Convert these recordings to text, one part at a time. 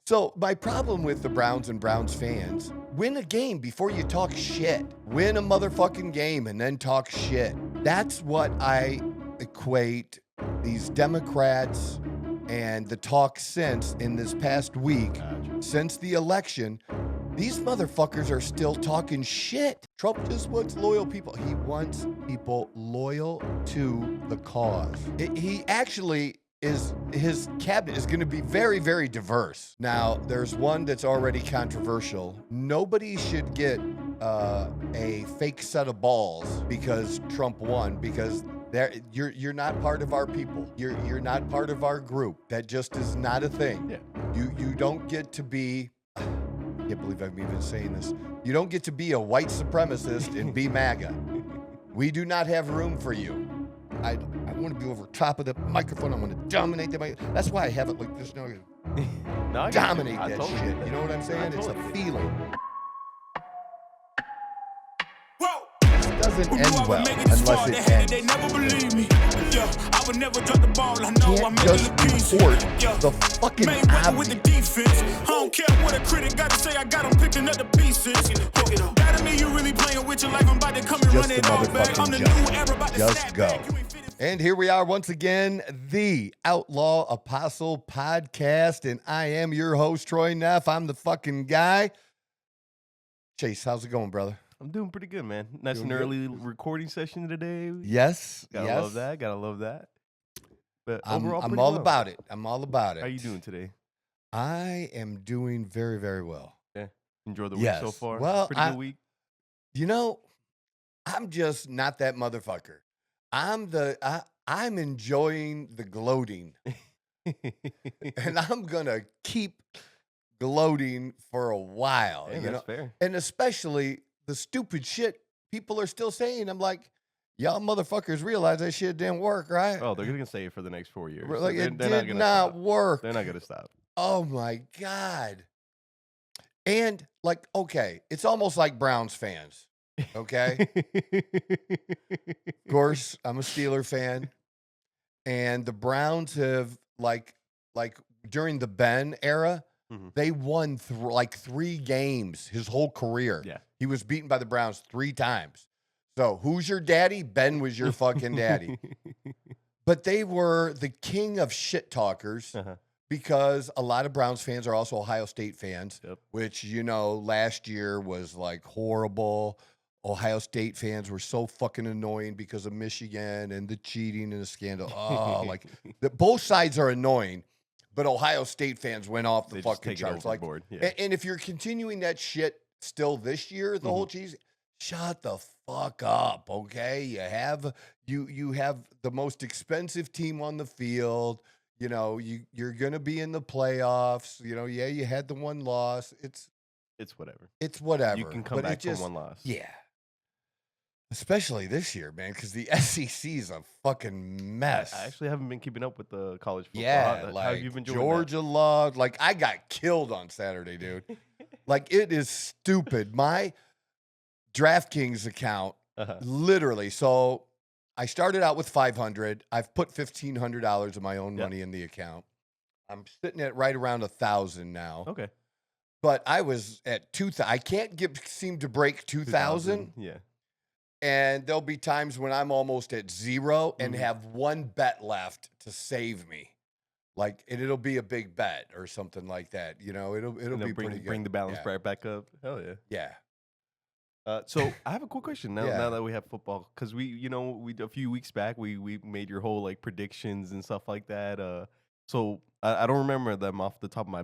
So my problem with the Browns and Browns fans, win a game before you talk shit. Win a motherfucking game and then talk shit. That's what I equate these Democrats and the talk since in this past week, since the election. These motherfuckers are still talking shit. Trump just wants loyal people. He wants people loyal to the cause. He actually his cabinet is going to be very, very diverse. Now, there's one that's already controversial. Nobody should get a fake set of balls because Trump won, because you're not part of our people. You're not part of our group. That just is not a thing. Yeah. You don't get to be. I can't believe I'm even saying this. You don't get to be a white supremacist and be MAGA. We do not have room for you. I want to be over top of the microphone. I want to dominate the microphone. That's why I have it like this. No, dominate that totally shit. You know what I'm saying? It's a feeling. It doesn't end well unless it ends. They never believe me. I would never drop the ball. I know I'm just report the fucking obvious. The defense. I don't care what a critic got to say. I got them picking up the pieces. That mean you really playing with your life. I'm about to come and run it all back. I'm the new era about to just go. And here we are once again, the Outlaw Apostle Podcast, and I am your host, Troy Neff. I'm the fucking guy. Chase, how's it going, brother? I'm doing pretty good, man. Nice and early recording session today. Yes. Gotta love that. Gotta love that. But overall, I'm all about it. I'm all about it. How you doing today? I am doing very, very well. Yeah. Enjoy the week so far? Well, pretty good week. You know, I'm just not that motherfucker. I'm enjoying the gloating. And I'm gonna keep gloating for a while. Yeah, that's fair. And especially the stupid shit people are still saying. I'm like, y'all motherfuckers realize that shit didn't work, right? Oh, they're gonna say it for the next 4 years. Like, it did not work. They're not gonna stop. Oh my God. And like, okay, it's almost like Browns fans. Okay. Of course, I'm a Steeler fan. And the Browns have like during the Ben era, they won like 3 games his whole career. Yeah. He was beaten by the Browns 3 times. So who's your daddy? Ben was your fucking daddy. But they were the king of shit talkers because a lot of Browns fans are also Ohio State fans, which, you know, last year was like horrible. Ohio State fans were so fucking annoying because of Michigan and the cheating and the scandal. Oh, like both sides are annoying. But Ohio State fans went off the fucking charts. Like, and if you're continuing that shit still this year, the whole cheese, shut the fuck up, okay? You have the most expensive team on the field. You know, you're gonna be in the playoffs. You know, yeah, you had the one loss. It's whatever. It's whatever. You can come back from one loss. Yeah. Especially this year, man, because the SEC is a fucking mess. I actually haven't been keeping up with the college football. Yeah, how have you been doing Georgia lost. Like, I got killed on Saturday, dude. Like, it is stupid. My DraftKings account, literally. So I started out with $500. I've put $1,500 of my own money in the account. I'm sitting at right around 1,000 now. Okay. But I was at 2,000. I can't seem to break 2,000. Yeah. And there'll be times when I'm almost at 0 and have one bet left to save me. Like, it'll be a big bet or something like that. You know, it'll be pretty good. Bring the balance right back up. Hell yeah. Yeah. So I have a quick question now that we have football, because we a few weeks back we made your whole like predictions and stuff like that. So I don't remember them off the top of my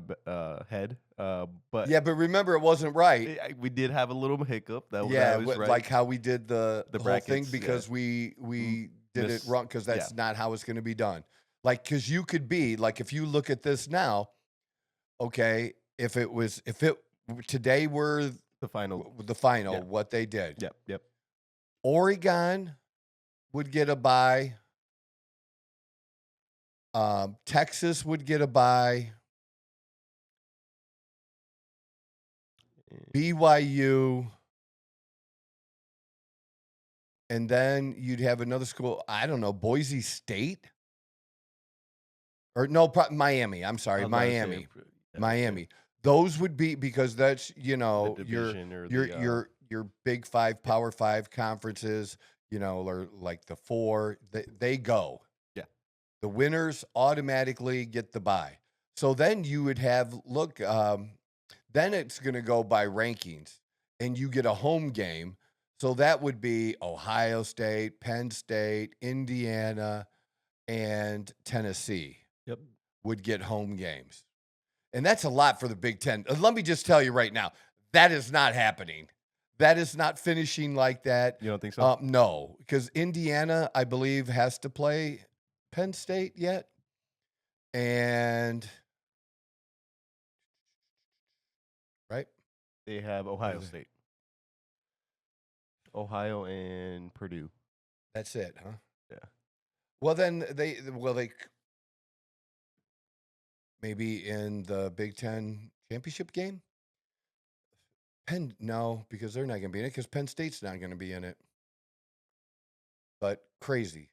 head. But yeah, but remember, it wasn't right. We did have a little hiccup. That was right. Like how we did the whole brackets, thing, because we did it wrong, because that's not how it's going to be done. Like, because you could be like, if you look at this now, okay, if it today were the final, what they did. Yep. Oregon would get a bye. Texas would get a bye. BYU. And then you'd have another school, I don't know, Boise State? Or no, Miami. I'm sorry, Miami. Miami. Those would be because that's the division or your big five, power five conferences, or like the four, they go. Yeah. The winners automatically get the bye. So then you would have then it's going to go by rankings, and you get a home game. So that would be Ohio State, Penn State, Indiana, and Tennessee. Yep. Would get home games. And that's a lot for the Big Ten. Let me just tell you right now, that is not happening. That is not finishing like that. You don't think so? No, because Indiana, I believe, has to play Penn State yet. And, right? They have Ohio State. Ohio and Purdue. That's it, huh? Yeah. Well, then they maybe in the Big Ten championship game? No, because they're not going to be in it because Penn State's not going to be in it. But crazy.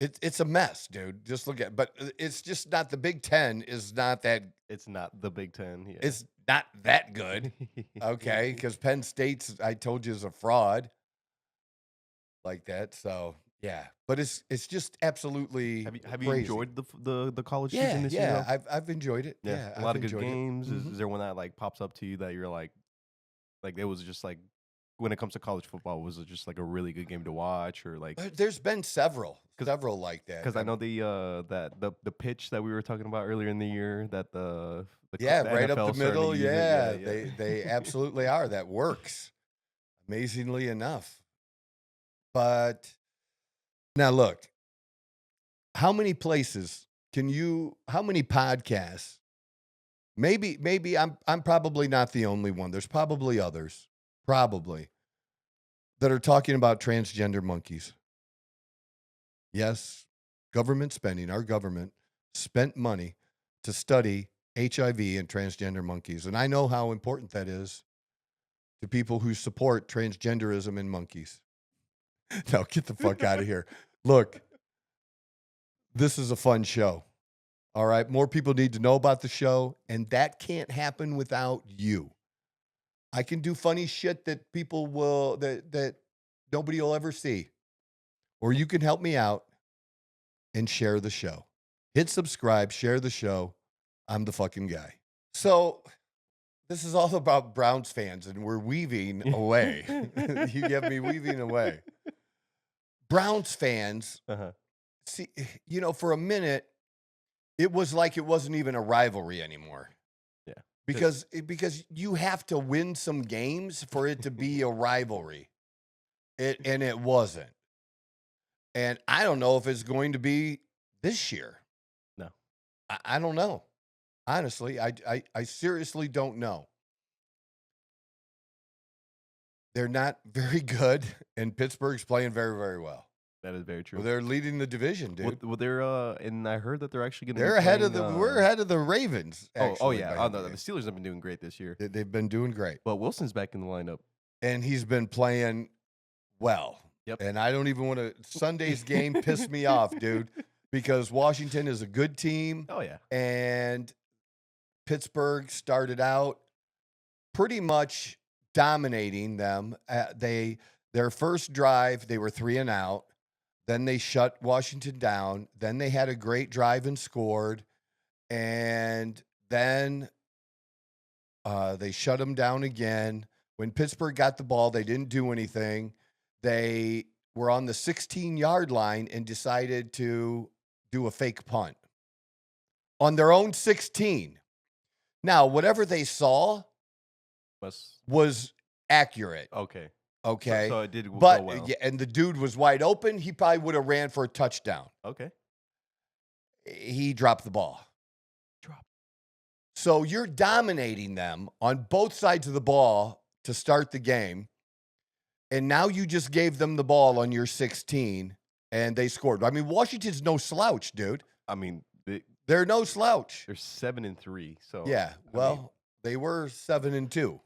It's a mess, dude. Just look at but it's just not the Big Ten is not that. It's not the Big Ten. Yeah. It's not that good. Okay, because Penn State's, I told you, is a fraud like that. So yeah, but it's just absolutely. Have you enjoyed the college yeah, season this year? Yeah, I've enjoyed it. Yeah, a lot of good games. Is there one that like pops up to you that you're like it was just like when it comes to college football, was it just like a really good game to watch or like? There's been several like that. Because I know the pitch that we were talking about earlier in the year that the right NFL up the middle. Yeah, yeah. They absolutely are. That works amazingly enough. But now look, how many places how many podcasts? Maybe I'm probably not the only one. There's probably others, that are talking about transgender monkeys. Yes, government spending, our government spent money to study HIV and transgender monkeys. And I know how important that is to people who support transgenderism in monkeys. Now, get the fuck out of here. Look, this is a fun show. All right. More people need to know about the show, and that can't happen without you. I can do funny shit that people that nobody will ever see. Or you can help me out and share the show. Hit subscribe, share the show. I'm the fucking guy. So this is all about Browns fans, and we're weaving away. You get me weaving away. Browns fans, see, for a minute, it was like it wasn't even a rivalry anymore. Yeah. Because you have to win some games for it to be a rivalry. And it wasn't. And I don't know if it's going to be this year. No. I don't know. Honestly, I seriously don't know. They're not very good, and Pittsburgh's playing very, very well. That is very true. Well, they're leading the division, dude. Well, they're and I heard that they're actually going to. They're ahead of we're ahead of the Ravens. Actually, yeah. The Steelers have been doing great this year. They've been doing great. But Wilson's back in the lineup, and he's been playing well. Yep. And I don't even want to. Sunday's game pissed me off, dude, because Washington is a good team. Oh yeah. And Pittsburgh started out pretty much dominating them. Their first drive, they were 3-and-out. Then they shut Washington down. Then they had a great drive and scored. And then they shut them down again. When Pittsburgh got the ball, they didn't do anything. They were on the 16-yard line and decided to do a fake punt on their own 16. Now, whatever they saw was accurate. Okay. Okay. So it did go well. Yeah, and the dude was wide open. He probably would have ran for a touchdown. Okay. He dropped the ball. So you're dominating them on both sides of the ball to start the game. And now you just gave them the ball on your 16 and they scored. I mean, Washington's no slouch, dude. I mean, they're no slouch. They're 7-3. So yeah. Well, they were 7-2.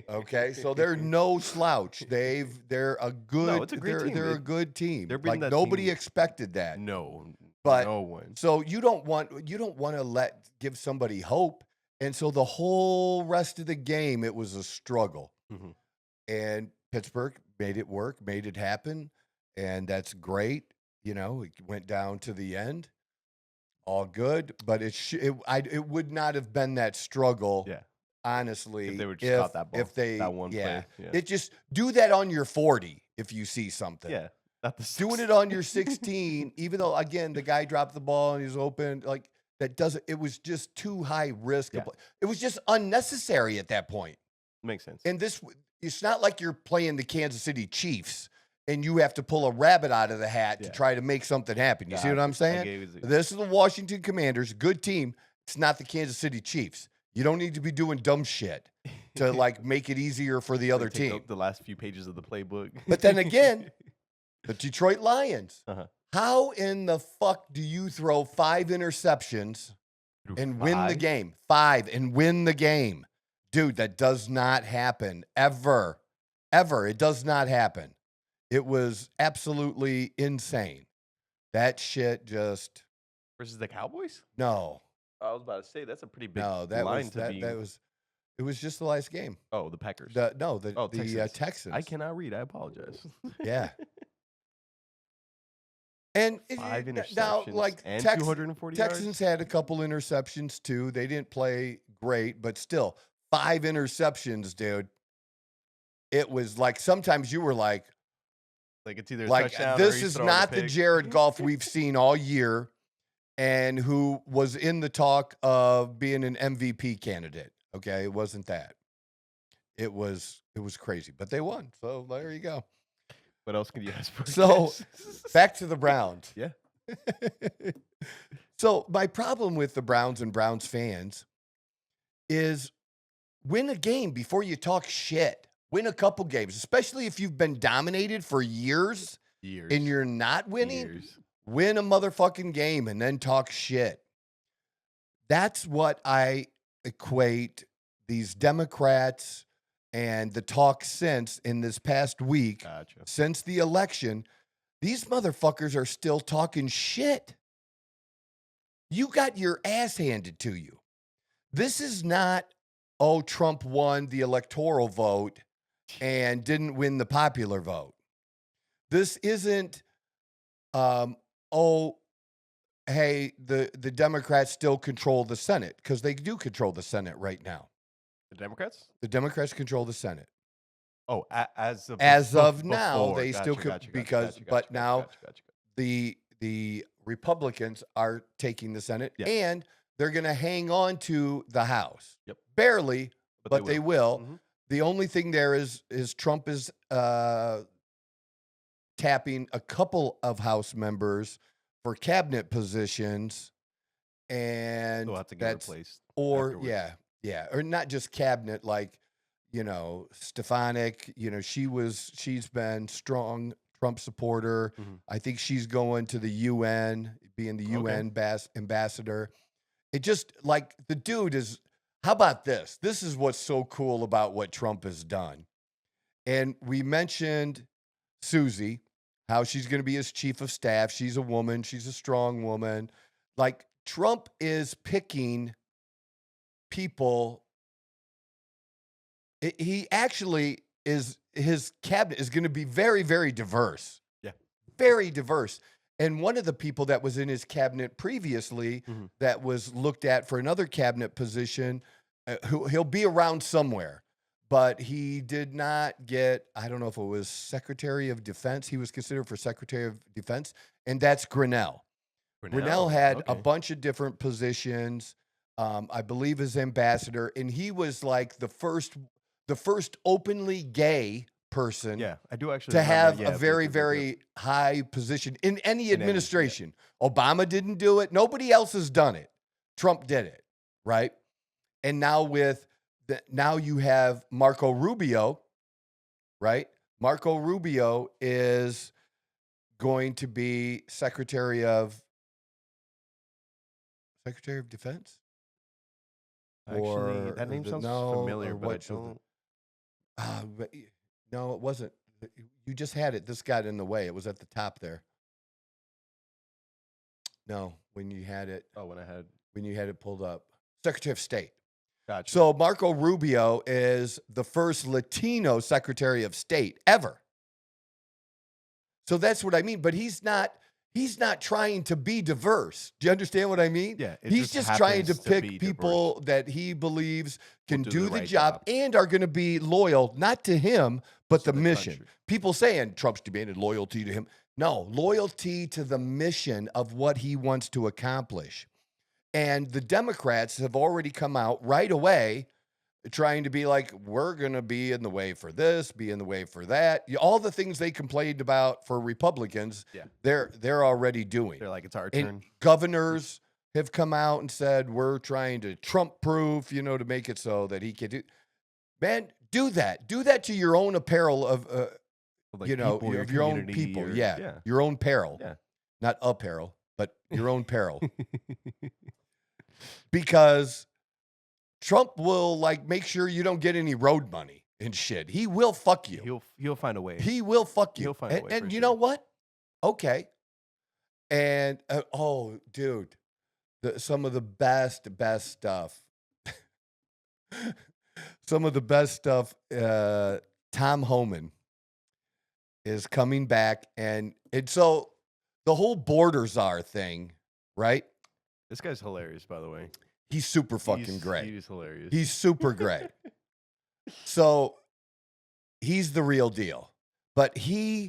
Okay, so they're no slouch. They're a good. It's a great team. They're a good team. They're beating like that nobody team. expected that. No, But no one. so you don't want to give somebody hope. And so the whole rest of the game, it was a struggle. Mhm. And Pittsburgh made it work, made it happen. And that's great. You know, it went down to the end. All good. But it would not have been that struggle. Yeah. Honestly, If they would just caught that ball, if they, that one yeah, play. Yeah. it just do that on your 40 if you see something. Yeah. Not the Doing it on your 16, even though again the guy dropped the ball and he's open, like that doesn't. It was just too high risk. Yeah. It was just unnecessary at that point. Makes sense. And it's not like you're playing the Kansas City Chiefs and you have to pull a rabbit out of the hat to try to make something happen. You see what I'm saying? This is the Washington Commanders, good team. It's not the Kansas City Chiefs. You don't need to be doing dumb shit to like make it easier for the other team. The last few pages of the playbook. But then again, the Detroit Lions. Uh-huh. How in the fuck do you throw 5 interceptions and win the game? 5 and win the game. Dude, that does not happen ever. Ever. It does not happen. It was absolutely insane. That shit just. Versus the Cowboys? No. I was about to say that's a pretty big line to be. It was just the last game. Oh, the Packers. The Texans. I cannot read. I apologize. Yeah. And 5 interceptions now, like and 240 yards? Texans had a couple interceptions too. They didn't play great, but still 5 interceptions, dude. It was like sometimes you were like it's either a like touchdown this or is not the Jared Goff we've seen all year, and who was in the talk of being an MVP candidate. Okay, it wasn't that. It was crazy, but they won. So there you go. What else can you ask for? So back to the Browns. Yeah. So my problem with the Browns and Browns fans is win a game before you talk shit. Win a couple games, especially if you've been dominated for years and you're not winning. Win a motherfucking game and then talk shit. That's what I equate these Democrats and the talk since in this past week, since the election. These motherfuckers are still talking shit. You got your ass handed to you. This is not, oh, Trump won the electoral vote and didn't win the popular vote. This isn't, oh, hey, the Democrats still control the Senate, because they do control the Senate right now. The Democrats? The Democrats control the Senate. Oh, as of now, they still but now the Republicans are taking the Senate, and they're going to hang on to the House. Yep. Barely, but they will. Mm-hmm. The only thing there is Trump is tapping a couple of House members for cabinet positions, and they'll have to get replaced. Or afterwards. yeah, or not just cabinet, like, you know, Stefanik, you know, she's been strong Trump supporter. Mm-hmm. I think she's going to the UN, being the UN ambassador. It just, like, the dude is, how about this? This is what's so cool about what Trump has done. And we mentioned Susie, how she's going to be his chief of staff. She's a woman. She's a strong woman. Like, Trump is picking people. He actually is, his cabinet is going to be very, very diverse. Yeah. Very diverse. And one of the people that was in his cabinet previously that was looked at for another cabinet position, he'll be around somewhere, but he did not get, I don't know if it was Secretary of Defense. He was considered for Secretary of Defense, and that's Grinnell. Grinnell had a bunch of different positions. I believe as ambassador, and he was like the first openly gay person. Yeah, I do actually to have a very, very high position in any administration. Obama didn't do it. Nobody else has done it. Trump did it, right? And now now you have Marco Rubio, right? Marco Rubio is going to be Secretary of Defense. Actually, that name sounds familiar, but I don't. No, it wasn't. You just had it. This got in the way. It was at the top there. No, when you had it. Oh, when you had it pulled up. Secretary of State. Gotcha. So Marco Rubio is the first Latino Secretary of State ever. So that's what I mean. But he's not trying to be diverse. Do you understand what I mean? Yeah. He's just trying to pick people that he believes can do the job and are going to be loyal, not to him, but the mission. Country. People saying Trump's demanded loyalty to him. No, loyalty to the mission of what he wants to accomplish. And the Democrats have already come out right away trying to be like, we're going to be in the way for this, be in the way for that. All the things they complained about for Republicans, they're already doing. They're like, it's our turn. And governors have come out and said, we're trying to Trump-proof, to make it so that he can do. Man, do that. Do that to your own apparel of, your own people. Your own peril. Yeah. Not apparel, but your own peril. Because Trump will make sure you don't get any road money and shit. He will fuck you. He'll find a way. He will fuck you. He'll find a way. And you know what? Okay. And dude, some of the best stuff. Some of the best stuff. Tom Homan is coming back, and so the whole border czar thing, right? This guy's hilarious, by the way. He's super fucking great. He's hilarious. He's super great. So he's the real deal. But so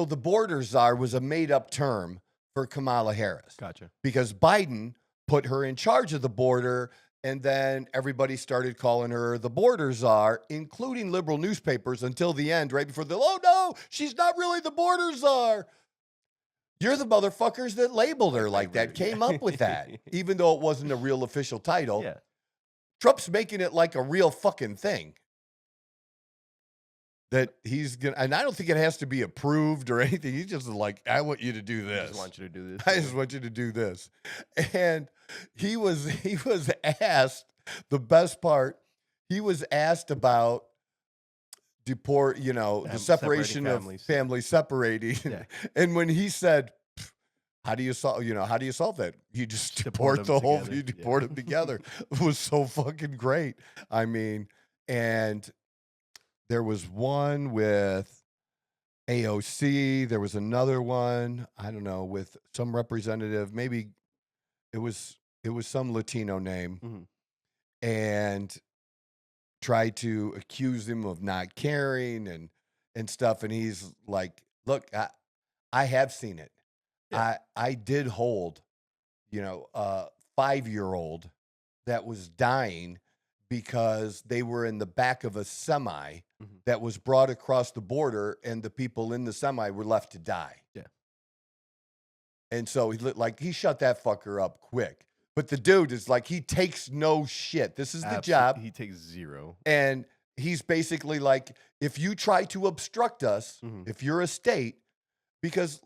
the border czar was a made-up term for Kamala Harris. Gotcha. Because Biden put her in charge of the border, and then everybody started calling her the border czar, including liberal newspapers, until the end, right before oh no, she's not really the border czar. You're the motherfuckers that labeled her like that, came up with that, even though it wasn't a real official title. Yeah. Trump's making it like a real fucking thing. That he's going to, and I don't think it has to be approved or anything. He's just like, I want you to do this. I just want you to do this. I just want you to do this. And he was asked, the best part, he was asked about the separation of families separating. Yeah. And when he said, how do you solve that? You just deport them together. It was so fucking great. I mean, and there was one with AOC. There was another one, I don't know, with some representative. Maybe it was some Latino name. Mm-hmm. And tried to accuse him of not caring and stuff. And he's like, look, I have seen it. Yeah. I did hold, a 5-year-old that was dying because they were in the back of a semi that was brought across the border, and the people in the semi were left to die. Yeah. And so he shut that fucker up quick. But the dude is like, he takes no shit. This is the job. He takes zero. And he's basically like, if you try to obstruct us, if you're a state, because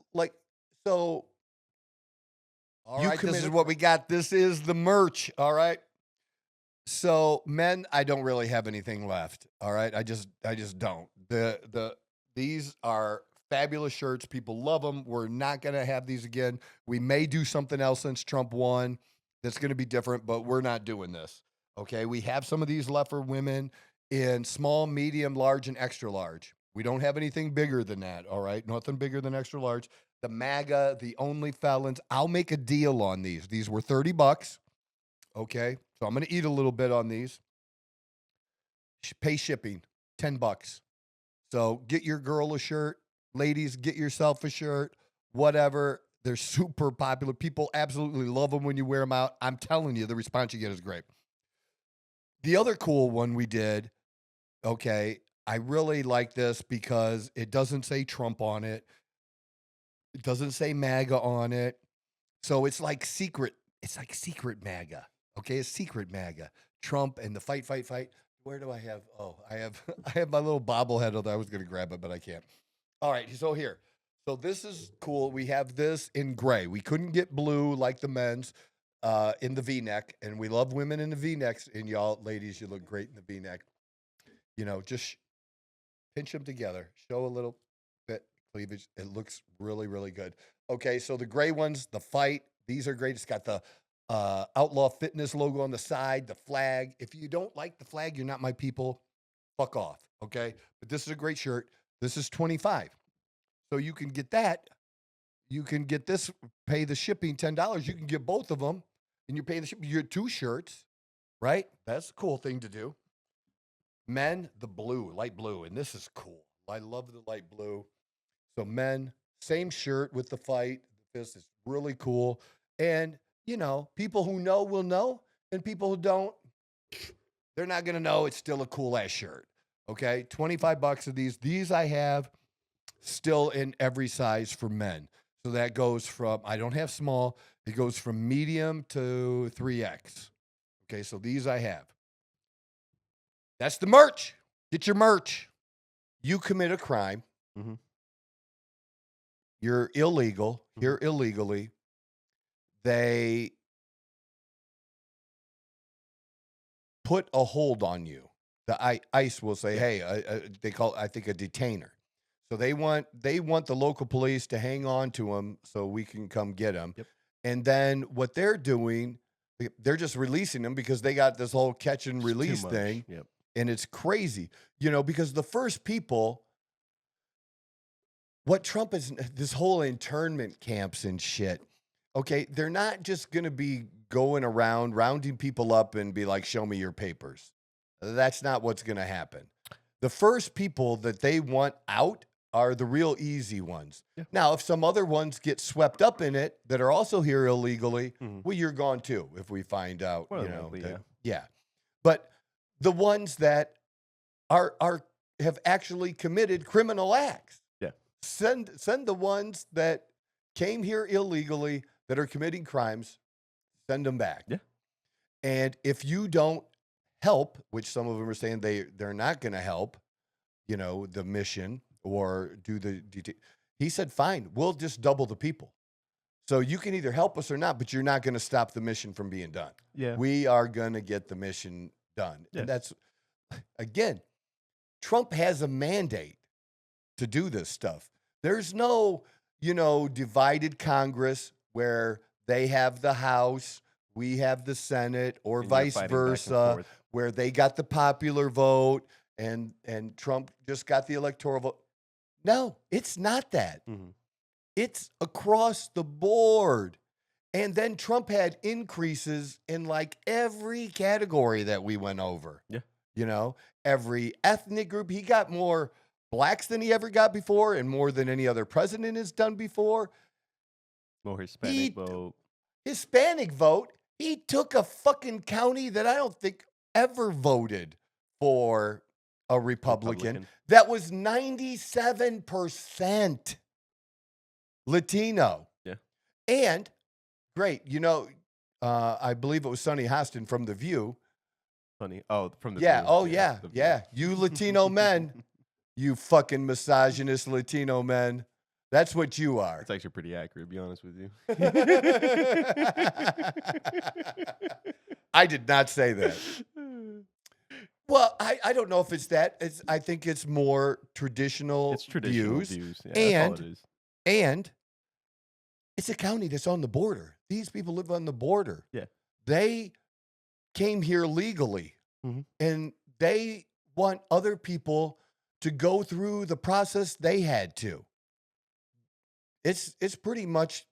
all right, this is what we got. This is the merch. All right. So men, I don't really have anything left. All right. I just don't. These are fabulous shirts. People love them. We're not going to have these again. We may do something else since Trump won. That's going to be different, but we're not doing this. Okay. We have some of these left for women in small, medium, large, and extra large. We don't have anything bigger than that. All right. Nothing bigger than extra large. The MAGA, the Only Felons. I'll make a deal on these. These were $30. Okay. So I'm going to eat a little bit on these. Pay shipping, $10. So get your girl a shirt. Ladies, get yourself a shirt. Whatever. They're super popular. People absolutely love them when you wear them out. I'm telling you, the response you get is great. The other cool one we did, okay, I really like this because it doesn't say Trump on it. It doesn't say MAGA on it. So it's like secret. It's like secret MAGA. Okay, it's secret MAGA. Trump and the fight. Where do I have? Oh, I have my little bobblehead that I was going to grab it, but I can't. All right, so here. So this is cool. We have this in gray. We couldn't get blue like the men's in the V-neck, and we love women in the V-necks. And y'all, ladies, you look great in the V-neck. Just pinch them together. Show a little bit. cleavage. It looks really, really good. Okay, so the gray ones, the fight, these are great. It's got the Outlaw Fitness logo on the side, the flag. If you don't like the flag, you're not my people. Fuck off, okay? But this is a great shirt. This is $25. So you can get that. You can get this, pay the shipping $10. You can get both of them, and you pay the shipping. You get 2 shirts, right? That's a cool thing to do. Men, the blue, light blue, and this is cool. I love the light blue. So men, same shirt with the fight. This is really cool. And, you know, people who know will know, and people who don't, they're not going to know. It's still a cool ass shirt. Okay, $25 of these. These I have still in every size for men. So that goes from, I don't have small, it goes from medium to 3X. Okay, so these I have. That's the merch. Get your merch. You commit a crime. Mm-hmm. You're illegal. Here illegally. They put a hold on you. The ICE will say, hey, they call it, I think, a detainer. So they want the local police to hang on to them so we can come get them. Yep. And then what they're doing, they're just releasing them because they got this whole catch and release thing. Yep. And it's crazy, you know, because the first people, what Trump is, this whole internment camps and shit, okay, they're not just going to be going around rounding people up and be like, show me your papers. That's not what's going to happen. The first people that they want out are the real easy ones. Yeah. Now, if some other ones get swept up in it that are also here illegally, well, you're gone too if we find out, well, you know. Likely, yeah. But the ones that have actually committed criminal acts. Yeah. Send the ones that came here illegally that are committing crimes, send them back. Yeah. And if you don't help, which some of them are saying they're not going to help, you know, the mission or do he said, fine, we'll just double the people. So you can either help us or not, but you're not going to stop the mission from being done. Yeah. We are going to get the mission done. Yes. And that's, again, Trump has a mandate to do this stuff. There's no, you know, divided Congress where they have the House, we have the Senate, or and vice versa, where they got the popular vote and Trump just got the electoral vote. No, it's not that. It's across the board. And then Trump had increases in like every category that we went over. Yeah. You know, every ethnic group. He got more blacks than he ever got before and more than any other president has done before. More Hispanic vote. Hispanic vote. He took a fucking county that I don't think ever voted for a Republican. That was 97% Latino. Yeah. And great, you know, I believe it was Sonny Hostin from The View. Funny. Oh, from The View. Oh, yeah. Yeah. You Latino men, you fucking misogynist Latino men. That's what you are. It's actually pretty accurate, to be honest with you. I did not say that. Well, I don't know if it's that. I think it's more traditional, views. Yeah, that's all it is. And it's a county that's on the border. These people live on the border. Yeah. They came here legally, and they want other people to go through the process they had to. It's pretty much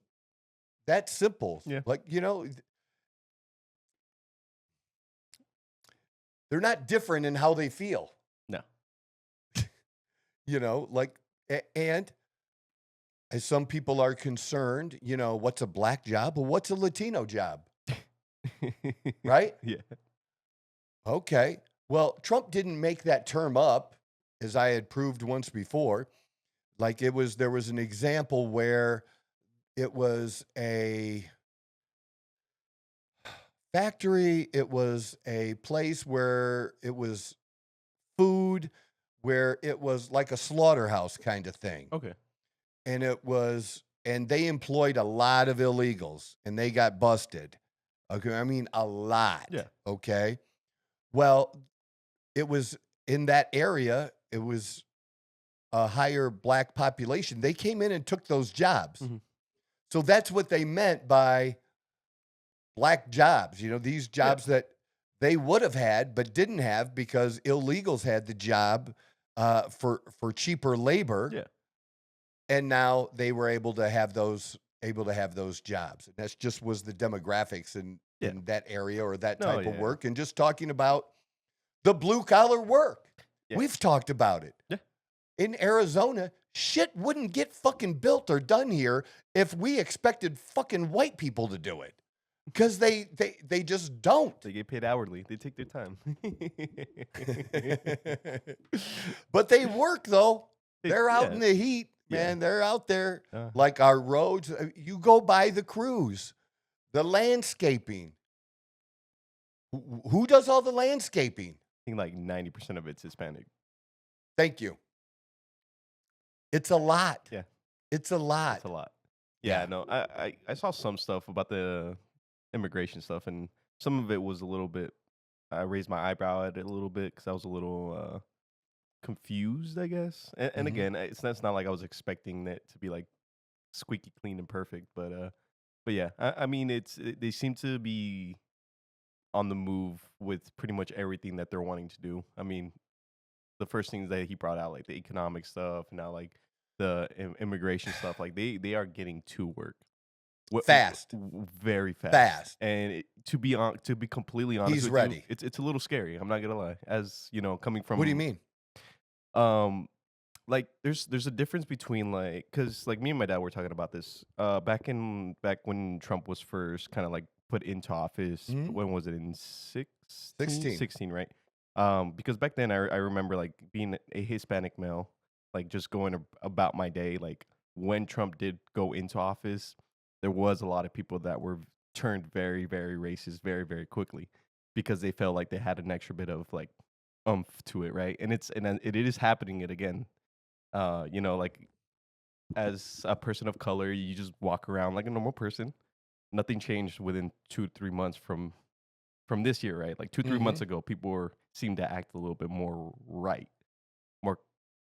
that simple. Yeah. Like, you know, they're not different in how they feel. No. You know, like, and as some people are concerned, you know, what's a black job? Well, what's a Latino job? Right? Yeah. Okay. Well, Trump didn't make that term up, as I had proved once before. Like there was an example where it was a factory, it was a place where it was food, where it was like a slaughterhouse kind of thing. Okay. And they employed a lot of illegals and they got busted. Okay. I mean, a lot. Yeah. Okay. Well, it was in that area. It was a higher black population, they came in and took those jobs. Mhm. So that's what they meant by black jobs. These jobs that they would have had but didn't have because illegals had the job for cheaper labor. Yeah. And now they were able to have those jobs. And that's just was the demographics in that area or that type of work. And just talking about the blue collar work. Yeah. We've talked about it. Yeah. In Arizona, shit wouldn't get fucking built or done here if we expected fucking white people to do it. Because they just don't. They get paid hourly. They take their time. But they work, though. They're out in the heat, man. They're out there. Like our roads. You go by the Cruz, the landscaping. Who does all the landscaping? I think like 90% of it's Hispanic. Thank you. It's a lot. Yeah. It's a lot. It's a lot. Yeah, no. I saw some stuff about the immigration stuff, and some of it was a little bit, I raised my eyebrow at it a little bit because I was a little confused, I guess. And again, it's not like I was expecting it to be like squeaky clean and perfect, but yeah, I mean, they seem to be on the move with pretty much everything that they're wanting to do. I mean, the first things that he brought out, like the economic stuff, and now like the immigration stuff, like they are getting to work fast, very fast. And to be completely honest, he's ready. It's a little scary. I'm not gonna lie. As you know, coming from what do you mean? Like there's a difference between like, because like me and my dad were talking about this back when Trump was first kind of like put into office. When was it? In 16, right? Because back then I remember like being a Hispanic male, like just going about my day. Like when Trump did go into office, there was a lot of people that were turned very, very racist very, very quickly because they felt like they had an extra bit of like oomph to it, right? And it is happening again. Like as a person of color, you just walk around like a normal person. Nothing changed within 2-3 months from this year, right? Like 2-3 months ago, people seemed to act a little bit more right,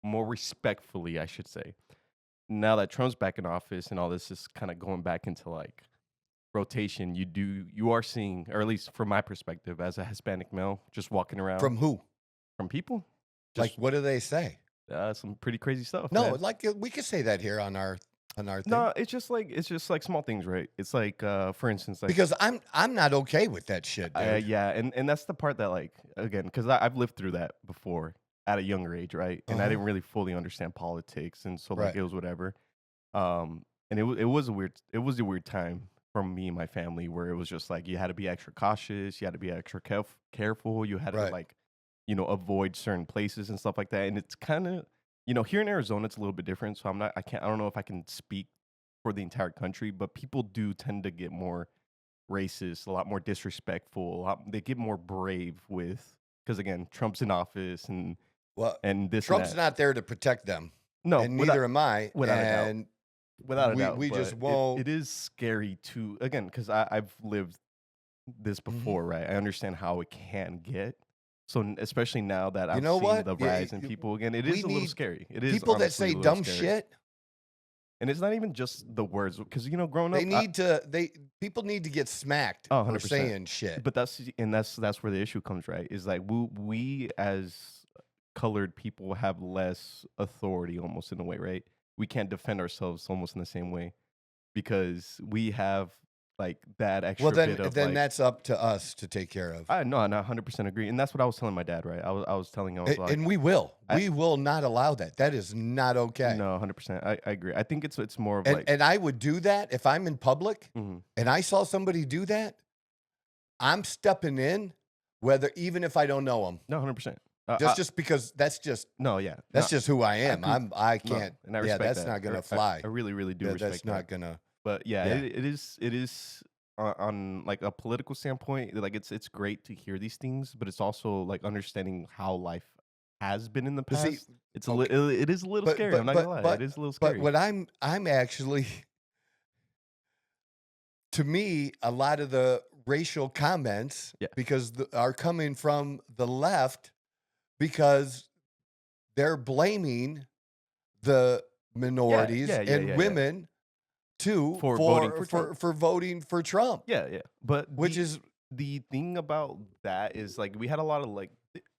more respectfully, I should say. Now that Trump's back in office and all this is kind of going back into like rotation, you are seeing, or at least from my perspective as a Hispanic male, just walking around. From who? From people. Like, what do they say? Some pretty crazy stuff. No, man. like we could say that here on our thing. No, it's just like small things, right? It's like, for instance, like because I'm not okay with that shit, dude. Yeah, and that's the part that like again, because I've lived through that before at a younger age, right? And I didn't really fully understand politics, and so like it was whatever. And it was a weird time for me and my family where it was just like you had to be extra cautious, you had to be extra careful, you had to like avoid certain places and stuff like that. And it's kind of here in Arizona it's a little bit different. So I don't know if I can speak for the entire country, but people do tend to get more racist, a lot more disrespectful. They get more brave because again, Trump's in office and this. Trump's not there to protect them. No, and neither am I. Without a doubt, we just won't. It is scary to again because I've lived this before, right? I understand how it can get. So especially now that I've seen the rise in people again, it is a little scary. It is people that say dumb shit. And it's not even just the words, because growing up, people need to get smacked 100%. For saying shit. But that's where the issue comes, right? Is like we as colored people have less authority, almost in a way, right? We can't defend ourselves almost in the same way because we have like that extra bit of. Then that's up to us to take care of. I 100% agree, and that's what I was telling my dad, right? I was telling him, and we will not allow that. That is not okay. No, 100%. I agree. I think it's more of and I would do that if I'm in public and I saw somebody do that. I'm stepping in, even if I don't know them. No, 100%. Just because that's just just who I am. I can't. And I respect that's not gonna fly. I really, really do respect that's not gonna. But it is on like a political standpoint. Like it's great to hear these things, but it's also like understanding how life has been in the past. It is a little scary. I'm not gonna lie. It is a little scary. But what I'm actually, to me, a lot of the racial comments because are coming from the left because they're blaming the minorities and women too for voting for Trump. Yeah. But which is the thing about that is like we had a lot of like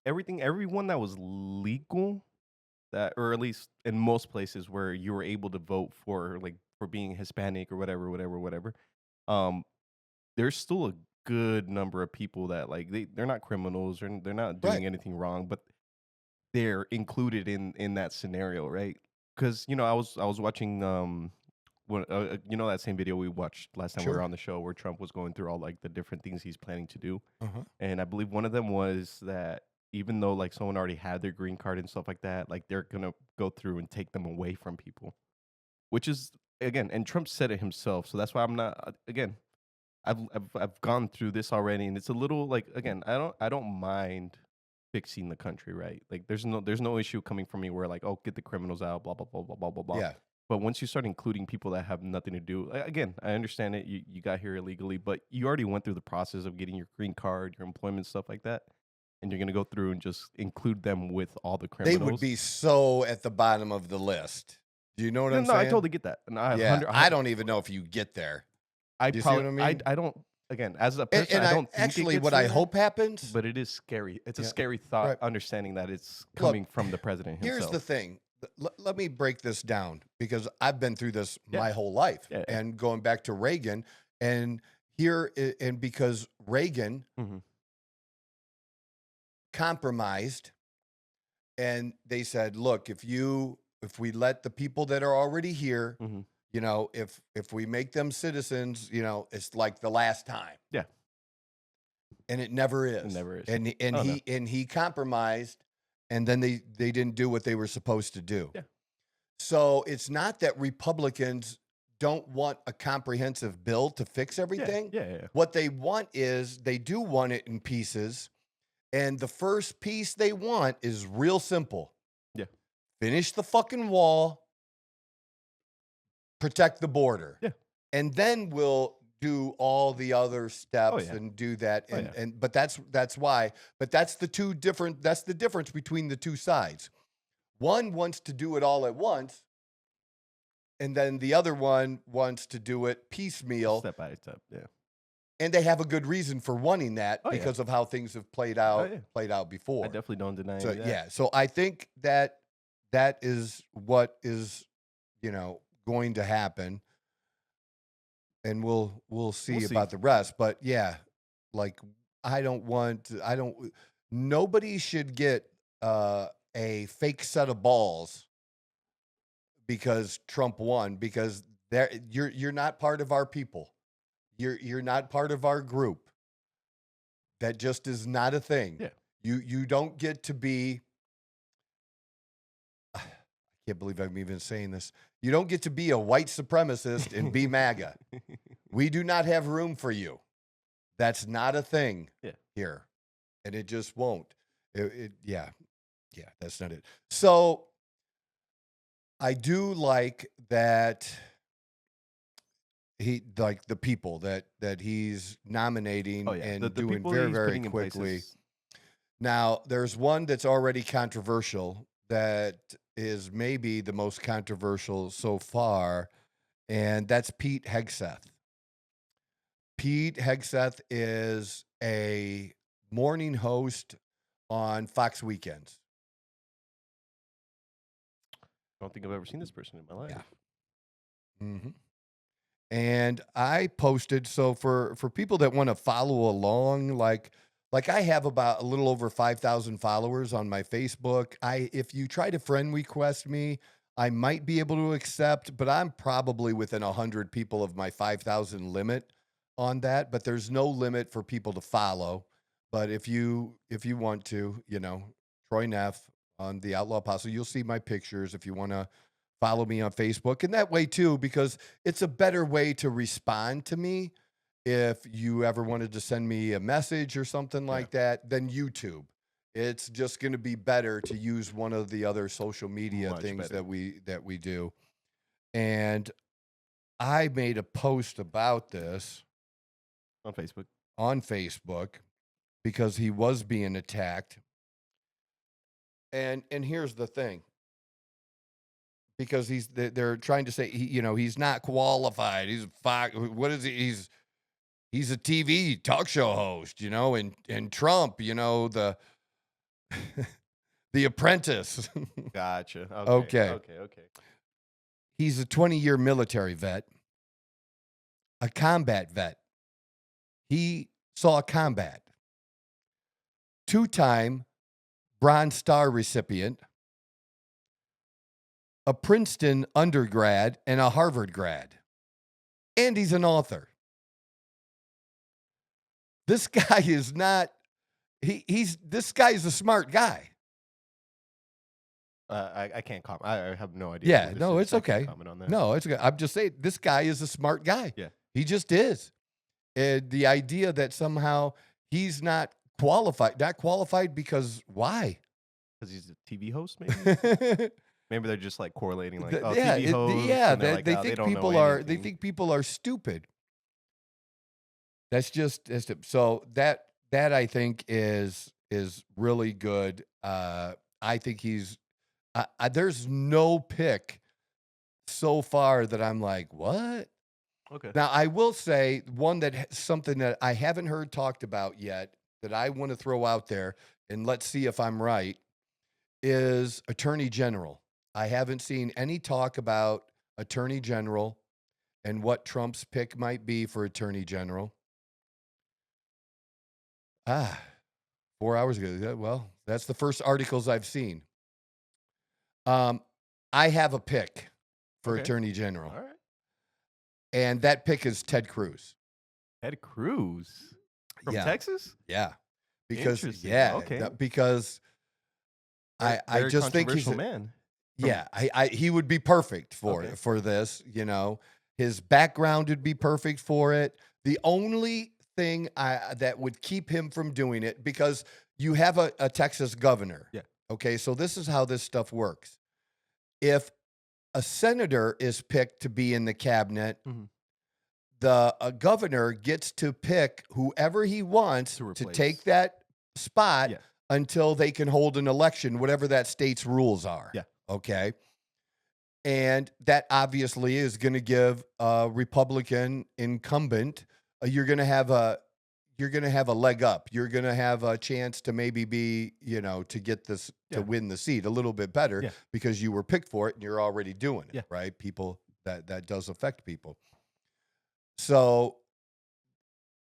everyone that was legal, that, or at least in most places where you were able to vote for being Hispanic or whatever. There's still a good number of people that like they're not criminals or they're not doing anything wrong, but they're included in that scenario, right? Because I was watching that same video we watched last time we were on the show where Trump was going through all like the different things he's planning to do, and I believe one of them was that even though like someone already had their green card and stuff like that, like they're gonna go through and take them away from people, which is again, and Trump said it himself, so that's why I'm not again. I've gone through this already, and it's a little like again, I don't mind fixing the country, right? Like there's no issue coming from me where like, oh, get the criminals out, blah blah blah blah blah blah blah. Yeah. But once you start including people that have nothing to do, again, I understand it. You got here illegally, but you already went through the process of getting your green card, your employment, stuff like that, and you're gonna go through and just include them with all the criminals. They would be so at the bottom of the list. Do you know what I'm saying? No, I totally get that. And I don't even know if you get there. I don't. Again, as a person, I don't think actually what I hope happens. But it is scary. It's a scary thought, understanding that it's coming from the president himself. Here's the thing. Let me break this down because I've been through this my whole life, and going back to Reagan, and because Reagan compromised, and they said, look, if we let the people that are already here. If we make them citizens, it's like the last time. Yeah. And it never is. It never is. And he compromised, and then they didn't do what they were supposed to do. Yeah. So it's not that Republicans don't want a comprehensive bill to fix everything. Yeah. What they want is they do want it in pieces. And the first piece they want is real simple. Yeah. Finish the fucking wall. Protect the border. Yeah. And then we'll do all the other steps and do that. But that's why. But that's the difference between the two sides. One wants to do it all at once, and then the other one wants to do it piecemeal. Step by step, yeah. And they have a good reason for wanting that because of how things have played out before. I definitely don't deny that. Yeah. So I think that is what is, going to happen, and we'll see about the rest. But like nobody should get a fake set of balls because Trump won, because you're not part of our people. You're not part of our group. That just is not a thing. Yeah. You don't get to be. I can't believe I'm even saying this. You don't get to be a white supremacist and be MAGA. We do not have room for you. That's not a thing here. And it just won't. Yeah, that's not it. So I do like that the people that he's nominating and doing very, very quickly. Now, there's one that's already controversial that is maybe the most controversial so far, and that's Pete Hegseth. Pete Hegseth is a morning host on Fox Weekends. I don't think I've ever seen this person in my life. Yeah. Mm-hmm. And I posted, so for people that want to follow along, like I have about a little over 5,000 followers on my Facebook. If you try to friend request me, I might be able to accept, but I'm probably within 100 people of my 5,000 limit on that. But there's no limit for people to follow. But if you want to, Troy Neff on the Outlaw Apostle, you'll see my pictures if you want to follow me on Facebook. And that way too, because it's a better way to respond to me. If you ever wanted to send me a message or something like that, than YouTube. It's just going to be better to use one of the other social media things that we do. And I made a post about this on Facebook because he was being attacked. And here's the thing. because they're trying to say he's not qualified. What is he? He's a TV talk show host, and Trump, the the Apprentice. Gotcha. Okay. Okay. He's a 20-year military vet, a combat vet. He saw combat. 2-time Bronze Star recipient, a Princeton undergrad, and a Harvard grad. And he's an author. This guy is not, this guy is a smart guy. I can't comment. I have no idea. Yeah, no, it's okay. Comment on that. No, it's okay. I'm just saying, this guy is a smart guy. Yeah. He just is. And the idea that somehow he's not qualified because why? Because he's a TV host, maybe? Maybe they're just like correlating, like, TV host. They think people are stupid. That's so that I think is really good. I think he's there's no pick so far that I'm like, what? Okay. Now I will say something that I haven't heard talked about yet that I want to throw out there, and let's see if I'm right, is Attorney General. I haven't seen any talk about Attorney General and what Trump's pick might be for Attorney General. 4 hours ago. Well, that's the first articles I've seen. I have a pick for Attorney General. All right. And that pick is Ted Cruz. Ted Cruz? From Texas? Yeah. Because okay. Because I just think he's a man. He would be perfect for this, His background would be perfect for it. The only thing that would keep him from doing it, because you have a Texas governor. Yeah. Okay, so this is how this stuff works. If a senator is picked to be in the cabinet, the governor gets to pick whoever he wants to take that spot until they can hold an election, whatever that state's rules are. Yeah. Okay. And that obviously is going to give a Republican incumbent, you're going to have a leg up. You're going to have a chance to maybe be, to get this, to win the seat a little bit better because you were picked for it and you're already doing it, right? People, that does affect people. So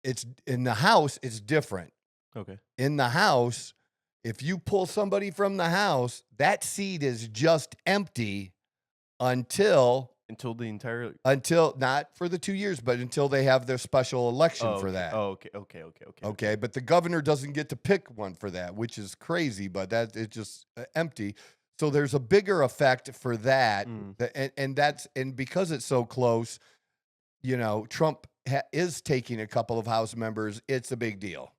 it's in the House, it's different. Okay. In the House, if you pull somebody from the House, that seat is just empty until not for the 2 years, but until they have their special election for that. Okay. But the governor doesn't get to pick one for that, which is crazy, but it's just empty. So there's a bigger effect for that. And because it's so close, Trump is taking a couple of House members. It's a big deal.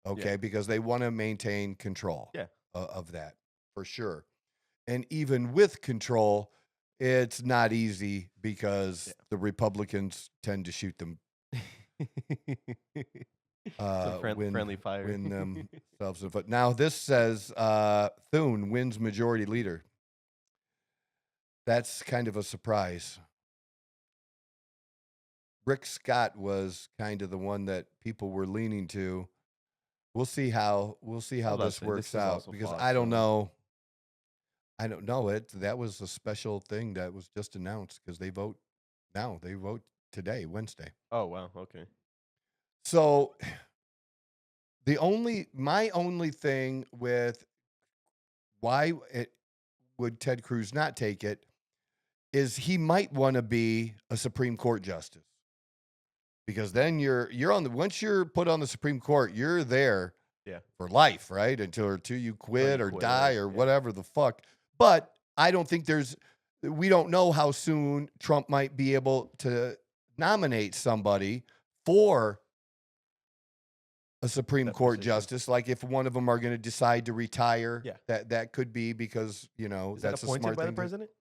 Okay. Because they want to maintain control of that for sure. And even with control, it's not easy because the Republicans tend to shoot them. Friendly fire. Win themselves in the foot. Now this says Thune wins majority leader. That's kind of a surprise. Rick Scott was kind of the one that people were leaning to. We'll see how this works out, because I don't know. I don't know it. That was a special thing that was just announced because they vote now. They vote today, Wednesday. Oh, wow. Okay. So my only thing with why would Ted Cruz not take it is he might want to be a Supreme Court justice, because then once you're put on the Supreme Court, you're there for life, right? Until you quit or die or whatever the fuck. But I don't think we don't know how soon Trump might be able to nominate somebody for a Supreme Court justice. Like if one of them are going to decide to retire, that could be because, that's a smart thing. By the president?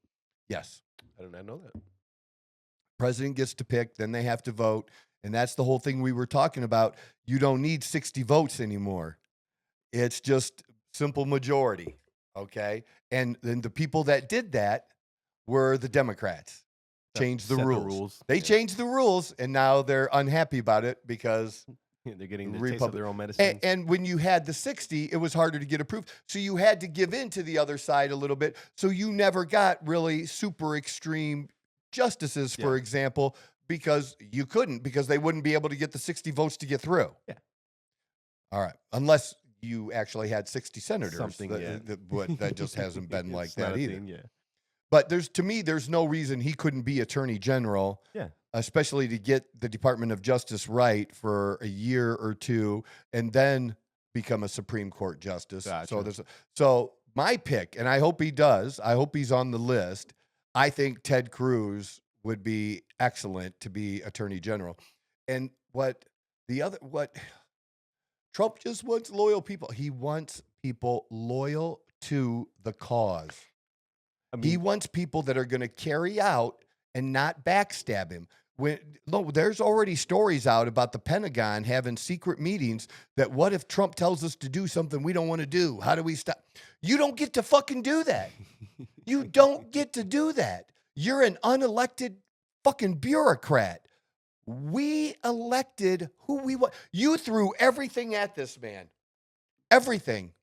Yes. I did not know that. President gets to pick, then they have to vote. And that's the whole thing we were talking about. You don't need 60 votes anymore. It's just simple majority. Okay. And then the people that did that were the Democrats. Changed the Set rules. They changed the rules, and now they're unhappy about it because they're getting the taste of their own medicine. And when you had the 60, it was harder to get approved. So you had to give in to the other side a little bit. So you never got really super extreme justices, for example, because you couldn't, because they wouldn't be able to get the 60 votes to get through. Yeah. All right. Unless you actually had 60 senators. Something, that just hasn't been like that either. Thing, yeah. But to me, there's no reason he couldn't be attorney general. Yeah. Especially to get the Department of Justice right for a year or two and then become a Supreme Court justice. Gotcha. So my pick, and I hope he does, I hope he's on the list. I think Ted Cruz would be excellent to be attorney general. And what Trump just wants loyal people. He wants people loyal to the cause. He wants people that are going to carry out and not backstab him. There's already stories out about the Pentagon having secret meetings that what if Trump tells us to do something we don't want to do? How do we stop? You don't get to fucking do that. You don't get to do that. You're an unelected fucking bureaucrat. We elected who we want. You threw everything at this man. Everything.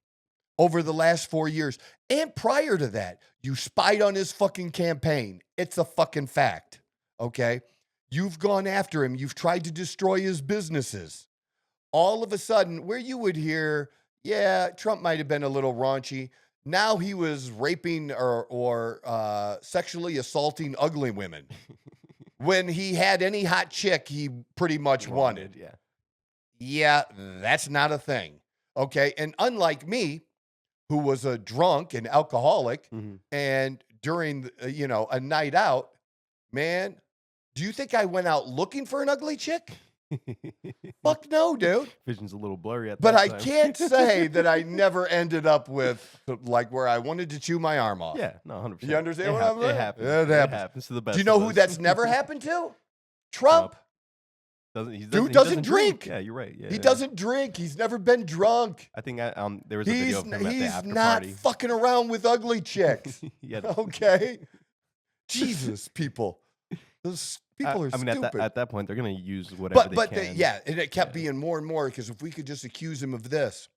Over the last 4 years. And prior to that, you spied on his fucking campaign. It's a fucking fact. Okay? You've gone after him. You've tried to destroy his businesses. All of a sudden, where you would hear, yeah, Trump might have been a little raunchy. Now he was raping or sexually assaulting ugly women. When he had any hot chick, he pretty much wanted. Yeah. Yeah, that's not a thing. Okay? And unlike me, who was a drunk and alcoholic, and during, a night out, man, do you think I went out looking for an ugly chick? Fuck no, dude. Vision's a little blurry at but that I time. can't say that I never ended up with, like, where I wanted to chew my arm off. Yeah, no, 100%. You understand what I'm saying? It happens. It happens to the best. Do you know of who us. that's never happened to? Trump. He doesn't drink. Yeah, you're right. Yeah, he doesn't drink. He's never been drunk. I think there was a video of him at the after He's not party. fucking around with ugly chicks. Okay? Jesus, people. Those people are stupid. At that point, they're going to use whatever they can. And it kept being more and more, because if we could just accuse him of this.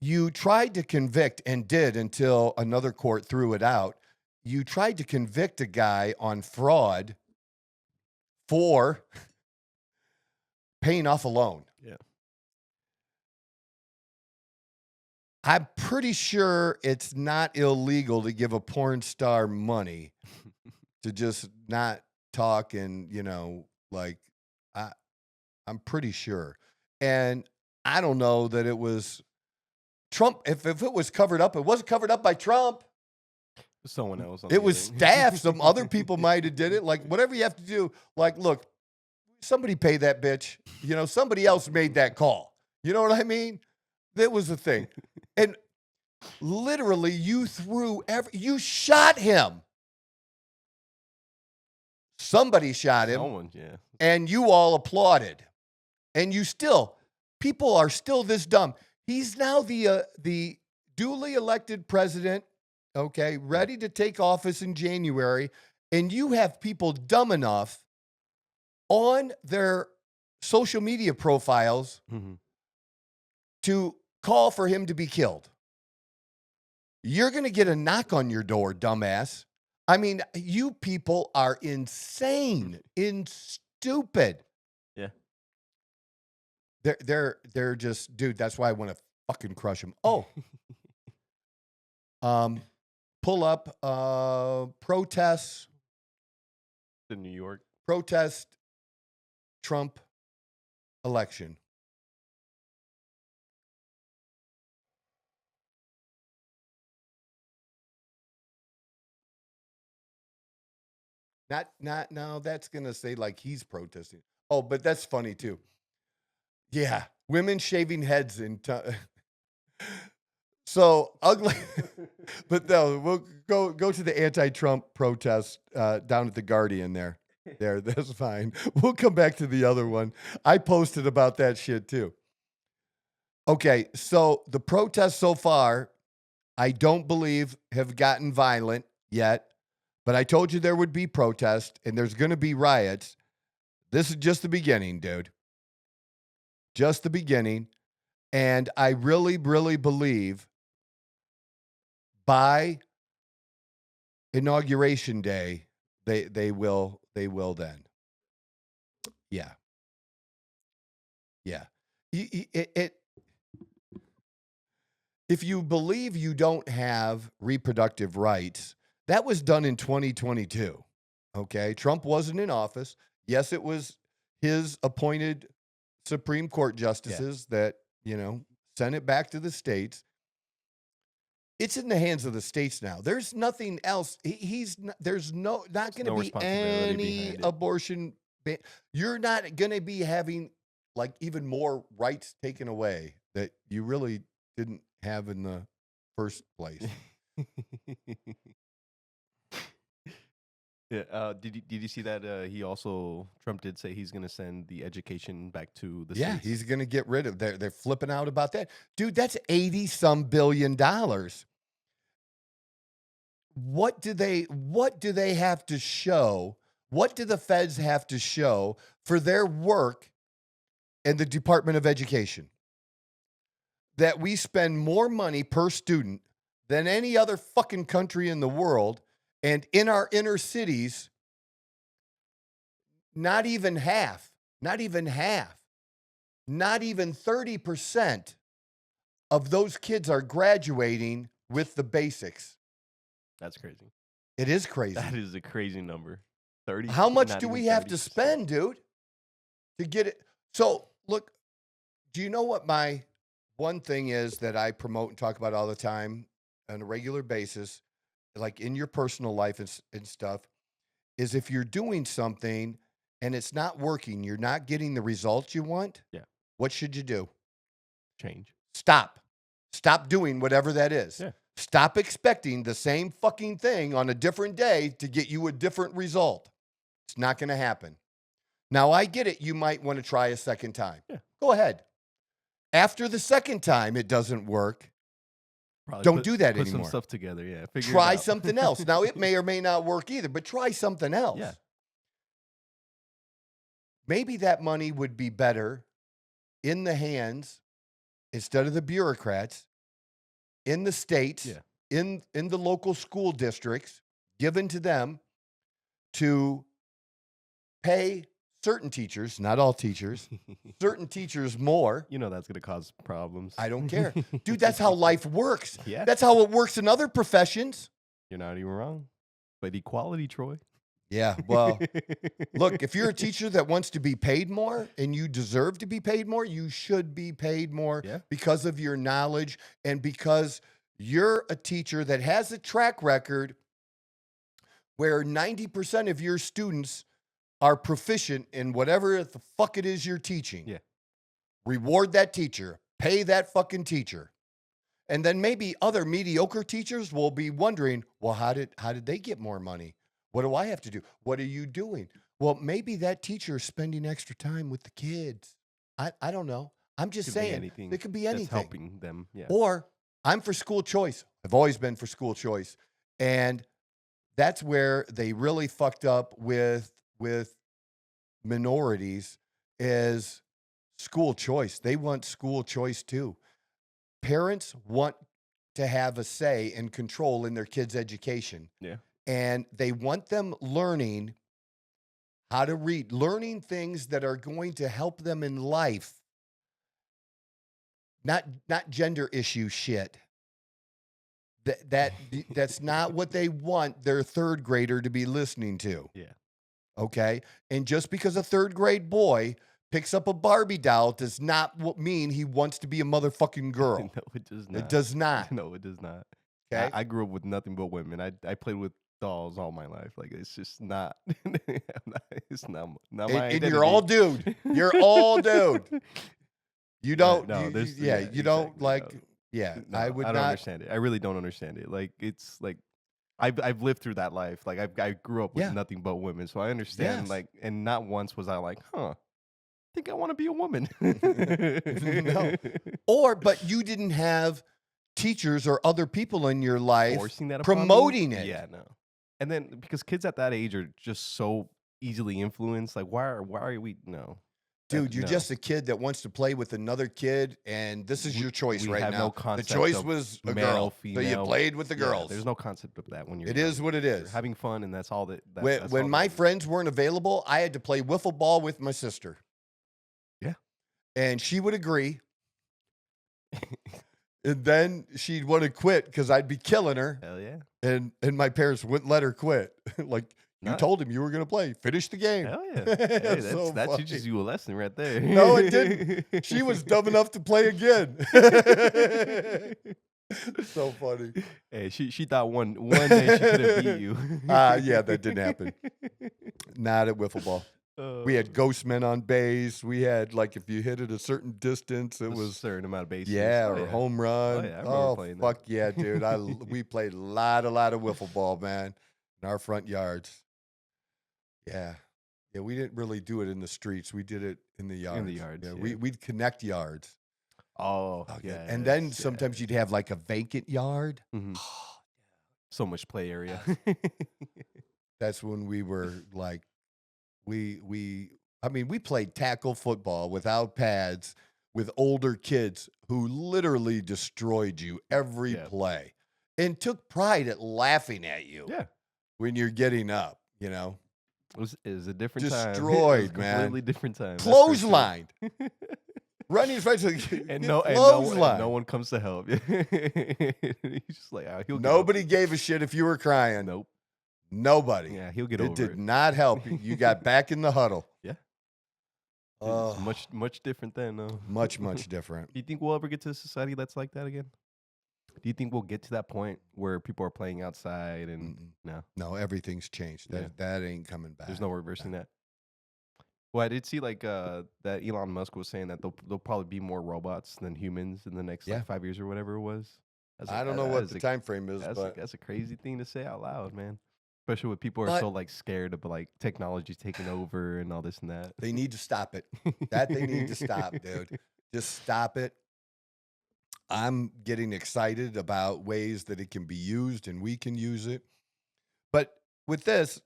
You tried to convict, and did until another court threw it out. You tried to convict a guy on fraud for paying off a loan. Yeah. I'm pretty sure it's not illegal to give a porn star money to just not talk and, I'm pretty sure. And I don't know that it was Trump. If it was covered up, it wasn't covered up by Trump. Someone else. It was staff. Some other people might have did it. Like, whatever you have to do. Like, look, somebody pay that bitch. Somebody else made that call. You know what I mean? That was the thing. And literally, you you shot him. Somebody shot him. Someone, yeah. And you all applauded. And people are still this dumb. He's now the duly elected president. Okay, ready to take office in January, and you have people dumb enough on their social media profiles to call for him to be killed. You're going to get a knock on your door, dumbass. I mean, you people are insane, stupid. Yeah. They're just, dude, that's why I want to fucking crush him. Oh. Pull up protests in New York. Protest Trump election. Not now. That's gonna say like he's protesting. Oh, but that's funny too. Yeah, women shaving heads in. So ugly, but no, we'll go to the anti-Trump protest down at the Guardian there. That's fine. We'll come back to the other one. I posted about that shit too. Okay, so the protests so far, I don't believe have gotten violent. yet, but I told you there would be protests and there's going to be riots. This is just the beginning, dude. Just the beginning. And I really, really believe by Inauguration Day, they will then. Yeah. Yeah. If you believe you don't have reproductive rights, that was done in 2022. Okay. Trump wasn't in office. Yes, it was his appointed Supreme Court justices that, sent it back to the states. It's in the hands of the states now. There's nothing else. There's not going to be any abortion. You're not going to be having like even more rights taken away that you really didn't have in the first place. Yeah. Did you see that? Trump did say he's going to send the education back to the states. Yeah, he's going to get rid of. They're flipping out about that, dude. That's $80-some billion. What do they have to show? What do the feds have to show for their work in the Department of Education? That we spend more money per student than any other fucking country in the world, and in our inner cities, not even 30% of those kids are graduating with the basics. That's crazy. It is crazy. That is a crazy number. 30. How much do we have to spend, dude, to get it? So, look, do you know what my one thing is that I promote and talk about all the time on a regular basis, like in your personal life and stuff, is if you're doing something and it's not working, you're not getting the results you want, what should you do? Change. Stop doing whatever that is. Yeah. Stop expecting the same fucking thing on a different day to get you a different result. It's not going to happen. Now, I get it. You might want to try a second time. Yeah. Go ahead. After the second time it doesn't work, don't do that anymore. Put some stuff together, yeah. Try something else. Now, it may or may not work either, but try something else. Yeah. Maybe that money would be better in the hands, instead of the bureaucrats, in the states, in the local school districts, given to them to pay certain teachers, not all teachers, certain teachers more. You know that's going to cause problems. I don't care. Dude, that's how life works. Yeah. That's how it works in other professions. You're not even wrong. But equality, Troy. Yeah, well, look, if you're a teacher that wants to be paid more and you deserve to be paid more, you should be paid more because of your knowledge and because you're a teacher that has a track record where 90% of your students are proficient in whatever the fuck it is you're teaching. Yeah. Reward that teacher. Pay that fucking teacher. And then maybe other mediocre teachers will be wondering, well, how did they get more money? What do I have to do? What are you doing? Well, maybe that teacher is spending extra time with the kids. I don't know. I'm just saying. It could be anything. That's helping them. Yeah. Or I'm for school choice. I've always been for school choice. And that's where they really fucked up with minorities is school choice. They want school choice too. Parents want to have a say and control in their kids' education. Yeah. And they want them learning how to read, learning things that are going to help them in life. Not gender issue shit. That's not what they want their third grader to be listening to. Yeah. Okay? And just because a third grade boy picks up a Barbie doll does not mean he wants to be a motherfucking girl. No, it does not. It does not. No, it does not. Okay? I grew up with nothing but women. I played with dolls all my life. Like it's just not. It's not my identity. And you're all dude. You're all dude. You don't. No, you don't like. No. Yeah, No, I would don't not understand it. I really don't understand it. Like it's like I've lived through that life. Like I grew up with nothing but women, so I understand. Yes. Like, and not once was I like, I think I want to be a woman. No. But you didn't have teachers or other people in your life forcing that promoting it. Yeah, no. And then because kids at that age are just so easily influenced, like why are we no. Dude, you're No. just a kid that wants to play with another kid, and this is your choice We right have now. no The concept choice of was a male, girl, so you female. played with the Yeah, girls. there's no concept of that when you're It young. is what it You're is. having fun, and that's all that. When my friends weren't available, I had to play wiffle ball with my sister. Yeah. And she would agree. And then she'd want to quit because I'd be killing her. Hell yeah. And my parents wouldn't let her quit. Like, you Nice. told him you were going to play. Finish the game. Hell yeah. Hey, So that funny. teaches you a lesson right there. No, it didn't. She was dumb enough to play again. So funny. Hey, she thought one day she could have beat you. Yeah, that didn't happen. Not at wiffle ball. We had ghost men on base. We had, like, if you hit it a certain distance, it was a certain amount of bases. yeah, or home run. I remember playing that. Fuck yeah, dude. We played a lot of wiffle ball, man, in our front yards. Yeah. Yeah, we didn't really do it in the streets. We did it in the yards. In the yards, Yeah, yeah. We'd connect yards. Oh, Okay. yeah. And then sometimes you'd have like a vacant yard. Mhm. So much play area. That's when we were like, we played tackle football without pads with older kids who literally destroyed you every play and took pride at laughing at you. Yeah. When you're getting up, you know. It was a different time. Destroyed, man. Completely different time. Clotheslined. Running right to and no one comes to help. He's just like, he'll nobody gave a shit if you were crying. Nope. Nobody. Yeah, he'll get over it. It did not help. You got back in the huddle. Yeah. It's much different then. Much different. Do you think we'll ever get to a society that's like that again? Do you think we'll get to that point where people are playing outside and no, everything's changed. That ain't coming back. There's no reversing that. Well, I did see like that Elon Musk was saying that there'll probably be more robots than humans in the next like 5 years or whatever it was. I don't know what the time frame is, but that's a crazy thing to say out loud, man. Especially when people are so like scared of like technology taking over and all this and that. They need to stop it. They need to stop, dude. Just stop it. I'm getting excited about ways that it can be used and we can use it. But with this,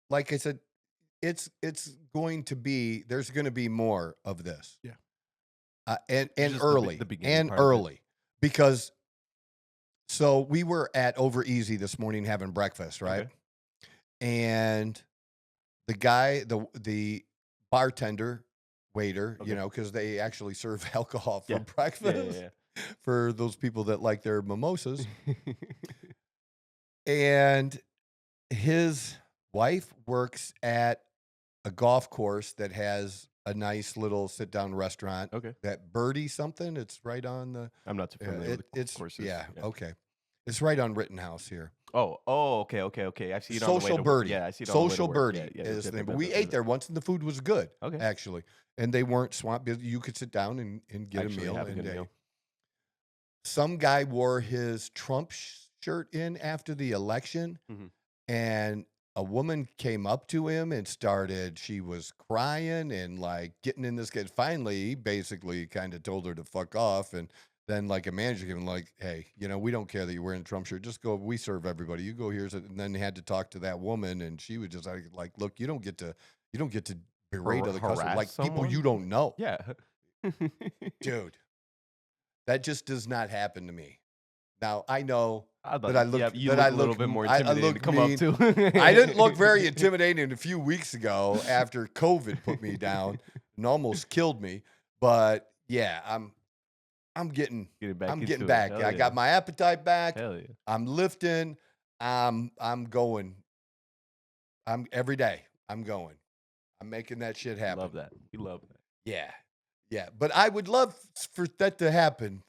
like I said, it's going to be, there's going to be more of this. Yeah. And Just early. the beginning And part of it. early. Because, so we were at Over Easy this morning having breakfast, right? Okay. And the guy, the bartender, waiter, Okay. you know, because they actually serve alcohol for Yeah. breakfast. Yeah. For those people that like their mimosas. And his wife works at a golf course that has a nice little sit-down restaurant. Okay. That Birdie something. It's right on the. I'm not too familiar with it's courses. yeah. Okay. It's right on Rittenhouse here. Oh, okay. I see it on the way Social to work. Birdie. Yeah, I see it on the way to Social work. Birdie Yeah, is yeah, the name. But we ate there once, and the food was good. Okay. Actually, and they weren't swamped. You could sit down and get Actually a meal. have a good And meal. some guy wore his Trump shirt in after the election, Mhm. and a woman came up to him and she was crying and like getting in this kid. Finally, he basically kind of told her to fuck off. And then like a manager came like, hey, you know, we don't care that you're wearing a Trump shirt. Just go. We serve everybody. You go here. And then he had to talk to that woman, and she was just like, look, you don't get to berate other customers harass like people someone? you don't know. Yeah. Dude, that just does not happen to me. Now I know I that I look you that look I a little look bit more I intimidating look to come mean. up to. I didn't look very intimidating a few weeks ago after COVID put me down and almost killed me. But yeah, I'm getting back. I'm into getting it. back. Hell I yeah. got my appetite back. Hell yeah. I'm lifting. I'm going. I'm every day. I'm going. I'm making that shit happen. Love that. We love that. Yeah. Yeah. But I would love for that to happen.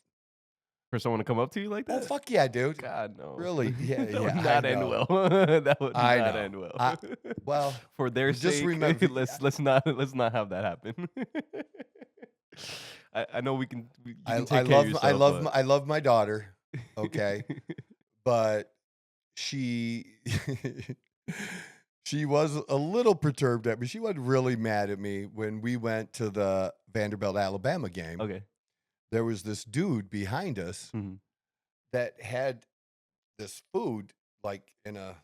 For someone to come up to you like that? Oh, fuck yeah, dude. God, no. Really? Yeah, That yeah. would not I end know. well. That would I not know. end well. Well, for their just sake, remember- let's not have that happen. I know we can. You can take I care of love yourself, I love my daughter. Okay. But she was a little perturbed at me. She wasn't really mad at me when we went to the Vanderbilt Alabama game. Okay. There was this dude behind us Mhm. that had this food like in a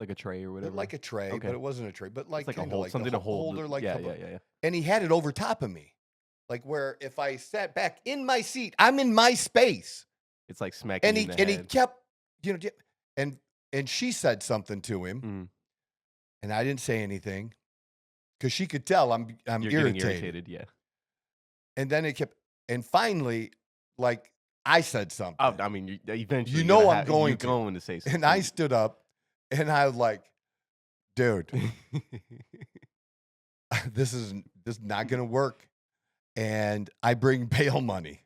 like a tray or whatever. Like a tray, Okay. but it wasn't a tray. But like It's like a kinda hold, something to hold. holder, like Yeah, couple- yeah. And he had it over top of me, like where if I sat back in my seat, I'm in my space. It's like smacking And you he in the he head. kept, and she said something to him, Mm. and I didn't say anything because she could tell I'm You're irritated. getting irritated, yeah. And then it kept, and finally, like I said something. Oh, I mean, eventually, You know you're I'm going to say something. And I stood up, and I was like, dude, this is not gonna work. And I bring bail money.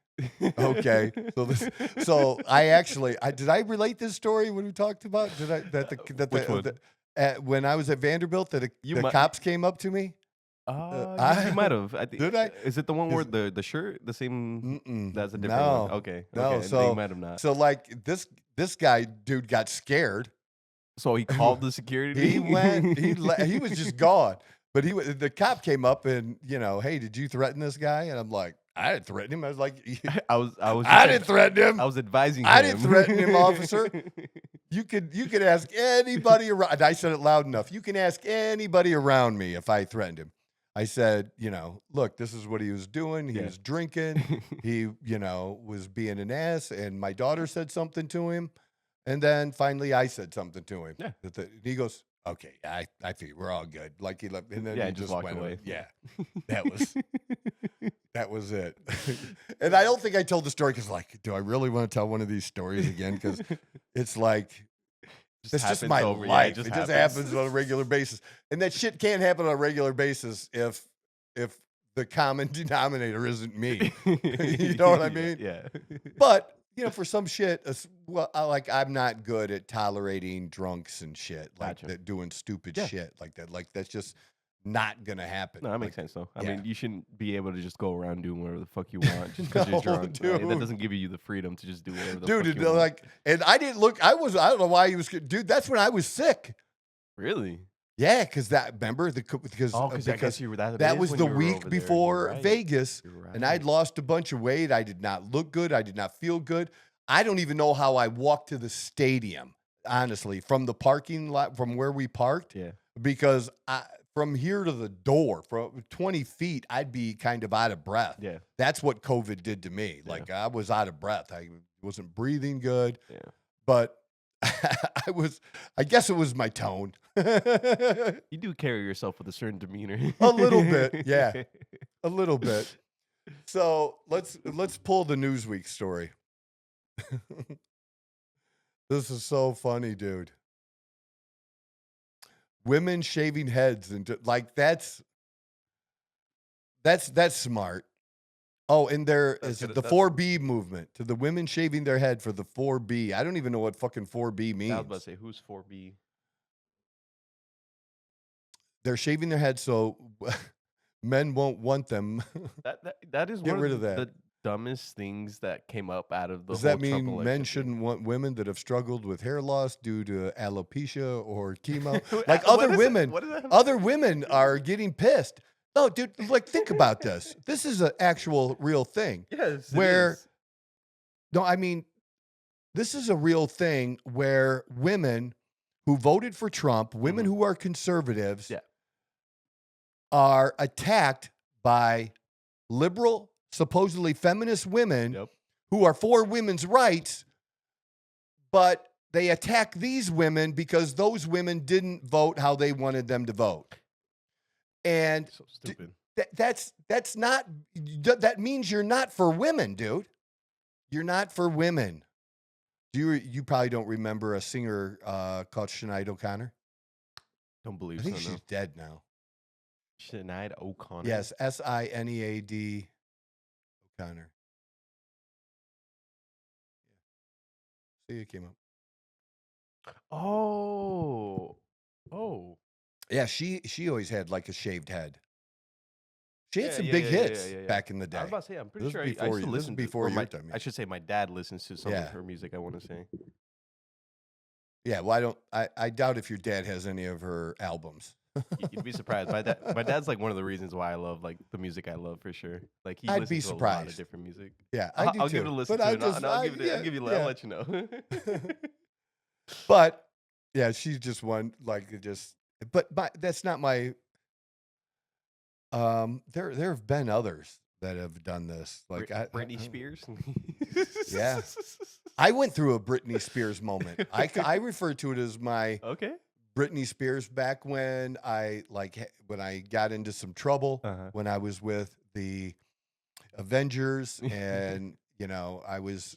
Okay, so I actually did I relate this story when we talked about Which one? When I was at Vanderbilt the cops came up to me. You might have. Did I? Is it the one where the shirt, the same? Mm-mm. That's a different one. Okay. No, okay. so you might have not. So like this guy dude got scared. So he called the security. He went. He was just gone. But the cop came up and hey, did you threaten this guy? And I'm like, I didn't threaten him. I was like, I didn't threaten him. I was advising him. I didn't threaten him, officer. You could ask anybody around. And I said it loud enough. You can ask anybody around me if I threatened him. I said, look, this is what he was doing. He was drinking. He, was being an ass. And my daughter said something to him. And then finally I said something to him. Yeah. He goes, okay, I feel we're all good. Like he left, and then he just went away. Yeah, that was it. And I don't think I told the story because, like, do I really want to tell one of these stories again? Because it's like it's just my life. Yeah, it just happens on a regular basis, and that shit can't happen on a regular basis if the common denominator isn't me. You know what I mean? Yeah. But for some shit, I'm not good at tolerating drunks and shit, like that, doing stupid shit like that. Like that's just not gonna happen. No, that makes sense though. I mean, you shouldn't be able to just go around doing whatever the fuck you want just because you're drunk. Dude. That doesn't give you the freedom to just do whatever the fuck you want. And I didn't look. I don't know why he was. Dude, that's when I was sick. Really? Yeah, because remember because I guess you were that was the week before Vegas, right. And I'd lost a bunch of weight. I did not look good. I did not feel good. I don't even know how I walked to the stadium, honestly, from the parking lot, from where we parked. Yeah. Because from here to the door, from 20 feet, I'd be kind of out of breath. Yeah. That's what COVID did to me. Yeah. Like I was out of breath. I wasn't breathing good. Yeah. But I guess it was my tone. You do carry yourself with a certain demeanor. A little bit, yeah. A little bit. So let's pull the Newsweek story. This is so funny, dude. Women shaving heads and like that's smart. Oh, and there is the 4B movement to the women shaving their head for the 4B. I don't even know what fucking 4B means. I was about to say, who's 4B? They're shaving their head so men won't want them. That is Get one rid of of that. the dumbest things that came up out of the Does whole that mean Trump men election shouldn't want women that have struggled with hair loss due to alopecia or chemo? Like, Like what other is it? women, What does that have- other women are getting pissed. No, dude, like think about this. This is an actual real thing. Yes. No, I mean, this is a real thing where women who voted for Trump, women who are conservatives, Yeah. are attacked by liberal, supposedly feminist women Yep. who are for women's rights, but they attack these women because those women didn't vote how they wanted them to vote. And So stupid. that's not, that means you're not for women, dude. You're not for women. You probably don't remember a singer called Sinead O'Connor? Don't believe I so. think she's dead now. Sinead O'Connor. Yes, Sinead O'Connor. See, it came up. Oh. Yeah, she always had like a shaved head. She had Yeah, some yeah, big yeah, hits yeah. back in the day. I was about to say, I'm pretty This sure is I used to this listen is before to your my, time. I should say my dad listens to some Yeah. of her music, I want to say. Yeah, well, I doubt if your dad has any of her albums. You'd be surprised. My dad's like one of the reasons why I love like the music I love for sure. Like he I'd listens be to a lot of surprised. different music. Yeah, I'll do give too. it a listen But to it. I'll let you know. But Yeah, she's just one like just. But that's not my. There have been others that have done this. Like Britney Spears. Yeah, I went through a Britney Spears moment. I refer to it as my Okay. Britney Spears back when when I got into some trouble when I was with the Avengers and I was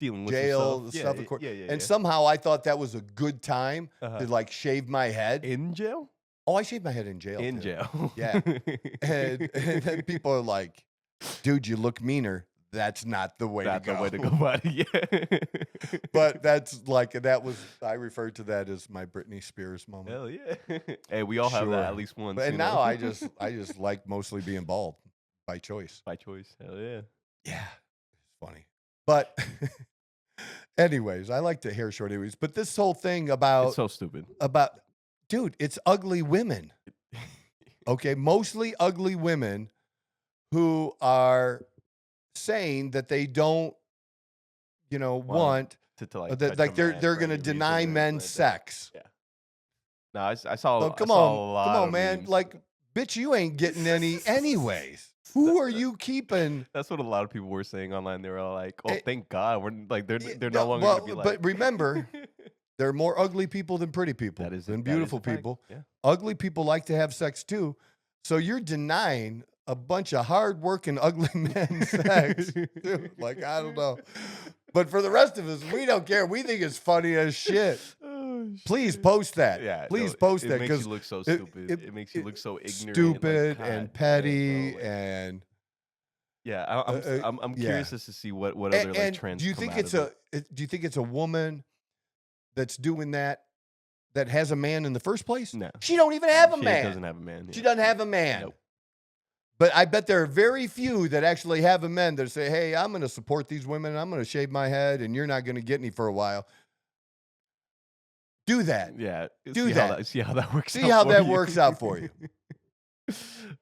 Dealing with jail some stuff. Yeah. And somehow I thought that was a good time to like shave my head. In jail? Oh, I shaved my head in jail. In too. jail. Yeah. and then people are like, dude, you look meaner. That's not the way to go. Not the way to go about it. Yeah. But I referred to that as my Britney Spears moment. Hell yeah. Hey, we all have that at least once. And now I just like mostly being bald by choice. By choice. Hell yeah. Yeah. It's funny. But anyways, I like the hair short anyways. But this whole thing about it's so stupid. Dude, it's ugly women. Okay, mostly ugly women who are saying that they don't, want to like they're going to deny men sex. Yeah. No, I saw. Oh, come on, man! Memes. Like, bitch, you ain't getting any anyways. Who are you keeping? That's what a lot of people were saying online. They were like, "Oh, thank God, we're like they're no no longer going to be like." But remember. There are more ugly people than pretty people, than beautiful people. Yeah. Ugly people like to have sex too. So you're denying a bunch of hard-working ugly men sex. Dude, like, I don't know. But for the rest of us, we don't care. We think it's funny as shit. Oh, Please post that. Yeah, Please post that. It makes you look so stupid. It makes you look so ignorant. Stupid and petty and... Yeah, I'm curious as to see what other like trends. Do you think it's a woman that's doing that has a man in the first place? No. She don't even have a man. She doesn't have a man. Yeah. She doesn't have a man. Nope. But I bet there are very few that actually have a man that say, hey, I'm going to support these women. I'm going to shave my head and you're not going to get any for a while. Do that. Yeah. See how that works out. See how that works out for you.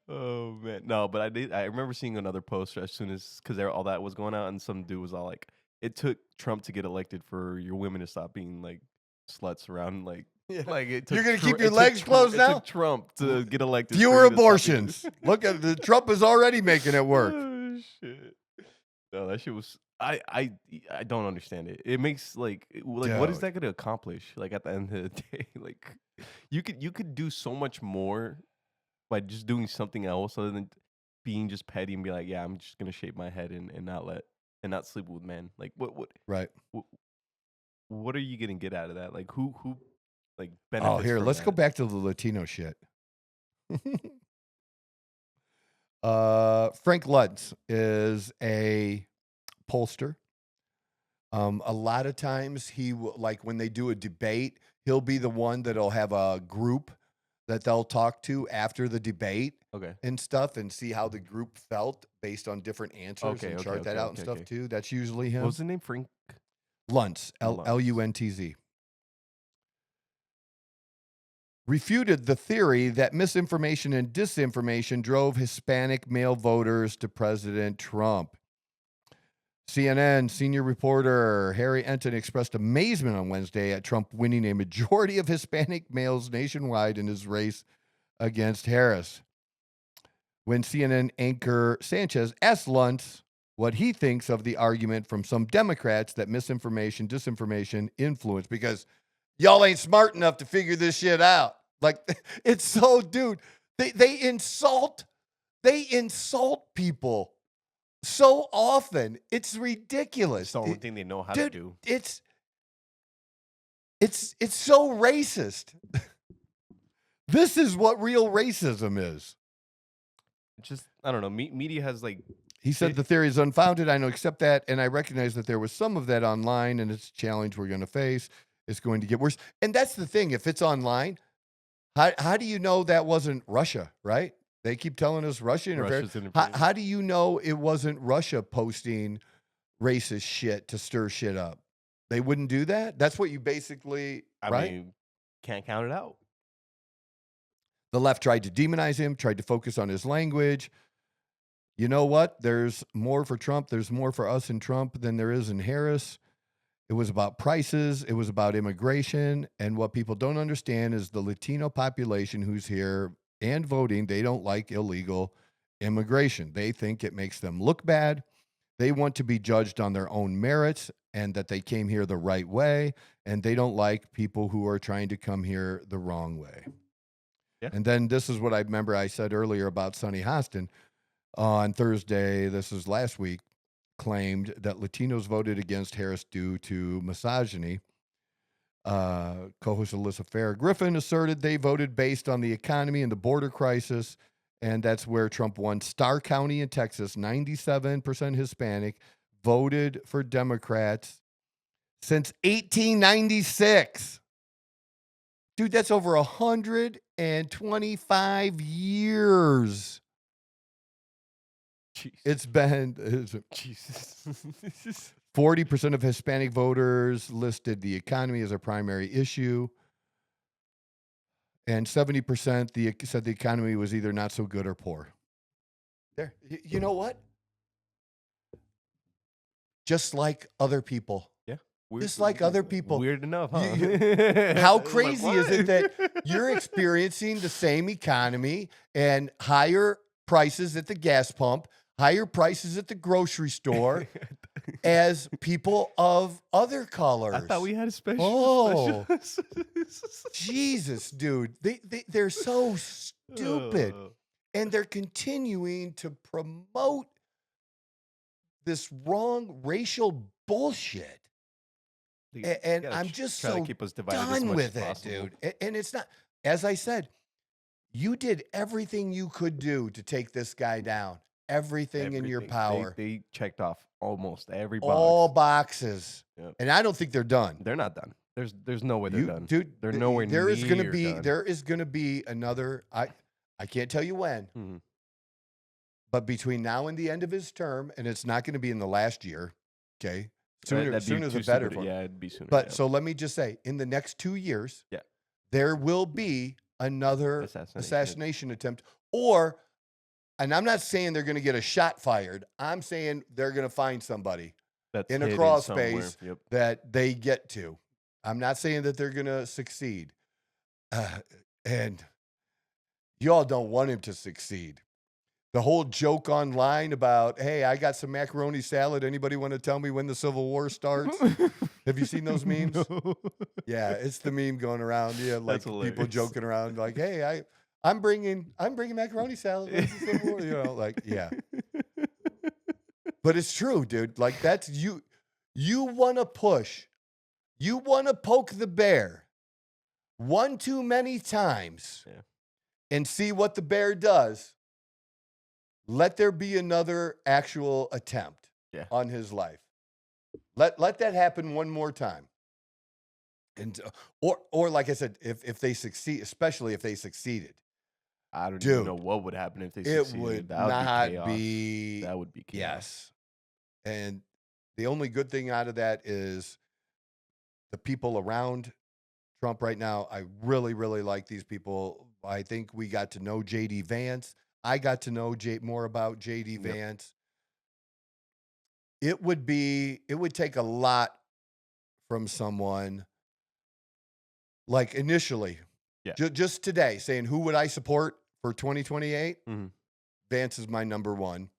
Oh, man. No, but I remember seeing another post as soon as, because all that was going out and some dude was all like, it took Trump to get elected for your women to stop being like sluts around like Yeah. Like You're going to keep your legs closed now? It took Trump to get elected. Fewer abortions. Look at the Trump is already making it work. Oh, shit. No, that shit was. I don't understand it. It makes like what is that going to accomplish? Like at the end of the day, like you could do so much more by just doing something else other than being just petty and be like, yeah, I'm just gonna shave my head and not sleep with men. Like what? Right. What are you gonna get out of that? Like who like benefits? Oh, here, let's that? go back to the Latino shit. Frank Lutz is a pollster. A lot of times he will, like when they do a debate, he'll be the one that'll have a group that they'll talk to after the debate, and stuff, and see how the group felt based on different answers and chart that out and stuff too. That's usually him. What was the name? Frank Luntz, Luntz. Refuted the theory that misinformation and disinformation drove Hispanic male voters to President Trump. CNN senior reporter Harry Enton expressed amazement on Wednesday at Trump winning a majority of Hispanic males nationwide in his race against Harris. When CNN anchor Sanchez asked Luntz what he thinks of the argument from some Democrats that misinformation, disinformation influence, because y'all ain't smart enough to figure this shit out. Like, it's so, dude, they insult people so often. It's ridiculous. It's the only thing they know how to do. It's so racist. This is what real racism is. Just, I don't know. Media has like... He said the theory is unfounded. I don't accept that, and I recognize that there was some of that online, and it's a challenge we're going to face. It's going to get worse. And that's the thing. If it's online, how do you know that wasn't Russia, right? They keep telling us Russia interference. How do you know it wasn't Russia posting racist shit to stir shit up? They wouldn't do that? That's what you basically, right? I mean, can't count it out. The left tried to demonize him, tried to focus on his language. You know what? There's more for Trump. There's more for us in Trump than there is in Harris. It was about prices. It was about immigration. And what people don't understand is the Latino population who's here and voting, they don't like illegal immigration. They think it makes them look bad. They want to be judged on their own merits and that they came here the right way. And they don't like people who are trying to come here the wrong way. Yeah. And then this is what I remember I said earlier about Sonny Hostin on Thursday. This is last week. Claimed that Latinos voted against Harris due to misogyny. Co-host Alyssa Farah Griffin asserted they voted based on the economy and the border crisis, and that's where Trump won. Starr County in Texas, 97% Hispanic, voted for Democrats since 1896. Dude, that's over 125 years. Jeez. It's been Jesus. 40% of Hispanic voters listed the economy as a primary issue. And 70% said the economy was either not so good or poor. There. You know what? Just like other people. Yeah. Just like other people. Weird enough, huh? How crazy is it that you're experiencing the same economy and higher prices at the gas pump, higher prices at the grocery store as people of other colors? I thought we had a special. Oh, Jesus, dude. They're so stupid. And they're continuing to promote this wrong racial bullshit. And I'm just so keep us divided done with it, dude. And it's not, as I said, you did everything you could do to take this guy down. Everything in your power. They checked off almost every box. All boxes. Yep. And I don't think they're done. They're not done. There's no way they're done. Dude, they're nowhere there near is gonna be done. there is gonna be another, I can't tell you when, but between now and the end of his term, and it's not gonna be in the last year, okay? Sooner the better for him. Yeah, it'd be sooner. But so let me just say, in the next 2 years, there will be another assassination attempt, and I'm not saying they're going to get a shot fired. I'm saying they're going to find somebody that's in a crawl space that they get to. I'm not saying that they're going to succeed. And y'all don't want him to succeed. The whole joke online about, hey, I got some macaroni salad. Anybody want to tell me when the Civil War starts? Have you seen those memes? No. Yeah, it's the meme going around. Yeah, like people joking around, like, hey, I'm bringing macaroni salad. When's the Civil War? You know, like, yeah. But it's true, dude. Like, that's you. You want to push. You want to poke the bear one too many times and see what the bear does. Let there be another actual attempt on his life. Let that happen one more time. And or like I said, if they succeed, especially if they succeeded. I don't even know what would happen if they succeeded. It would that not would be. That would be chaos. Yes. And the only good thing out of that is the people around Trump right now. I really, really like these people. I think we got to know J.D. Vance. I got to know more about J.D. Vance. It would take a lot from someone, like initially, just today, saying, who would I support for 2028? Vance is my number one.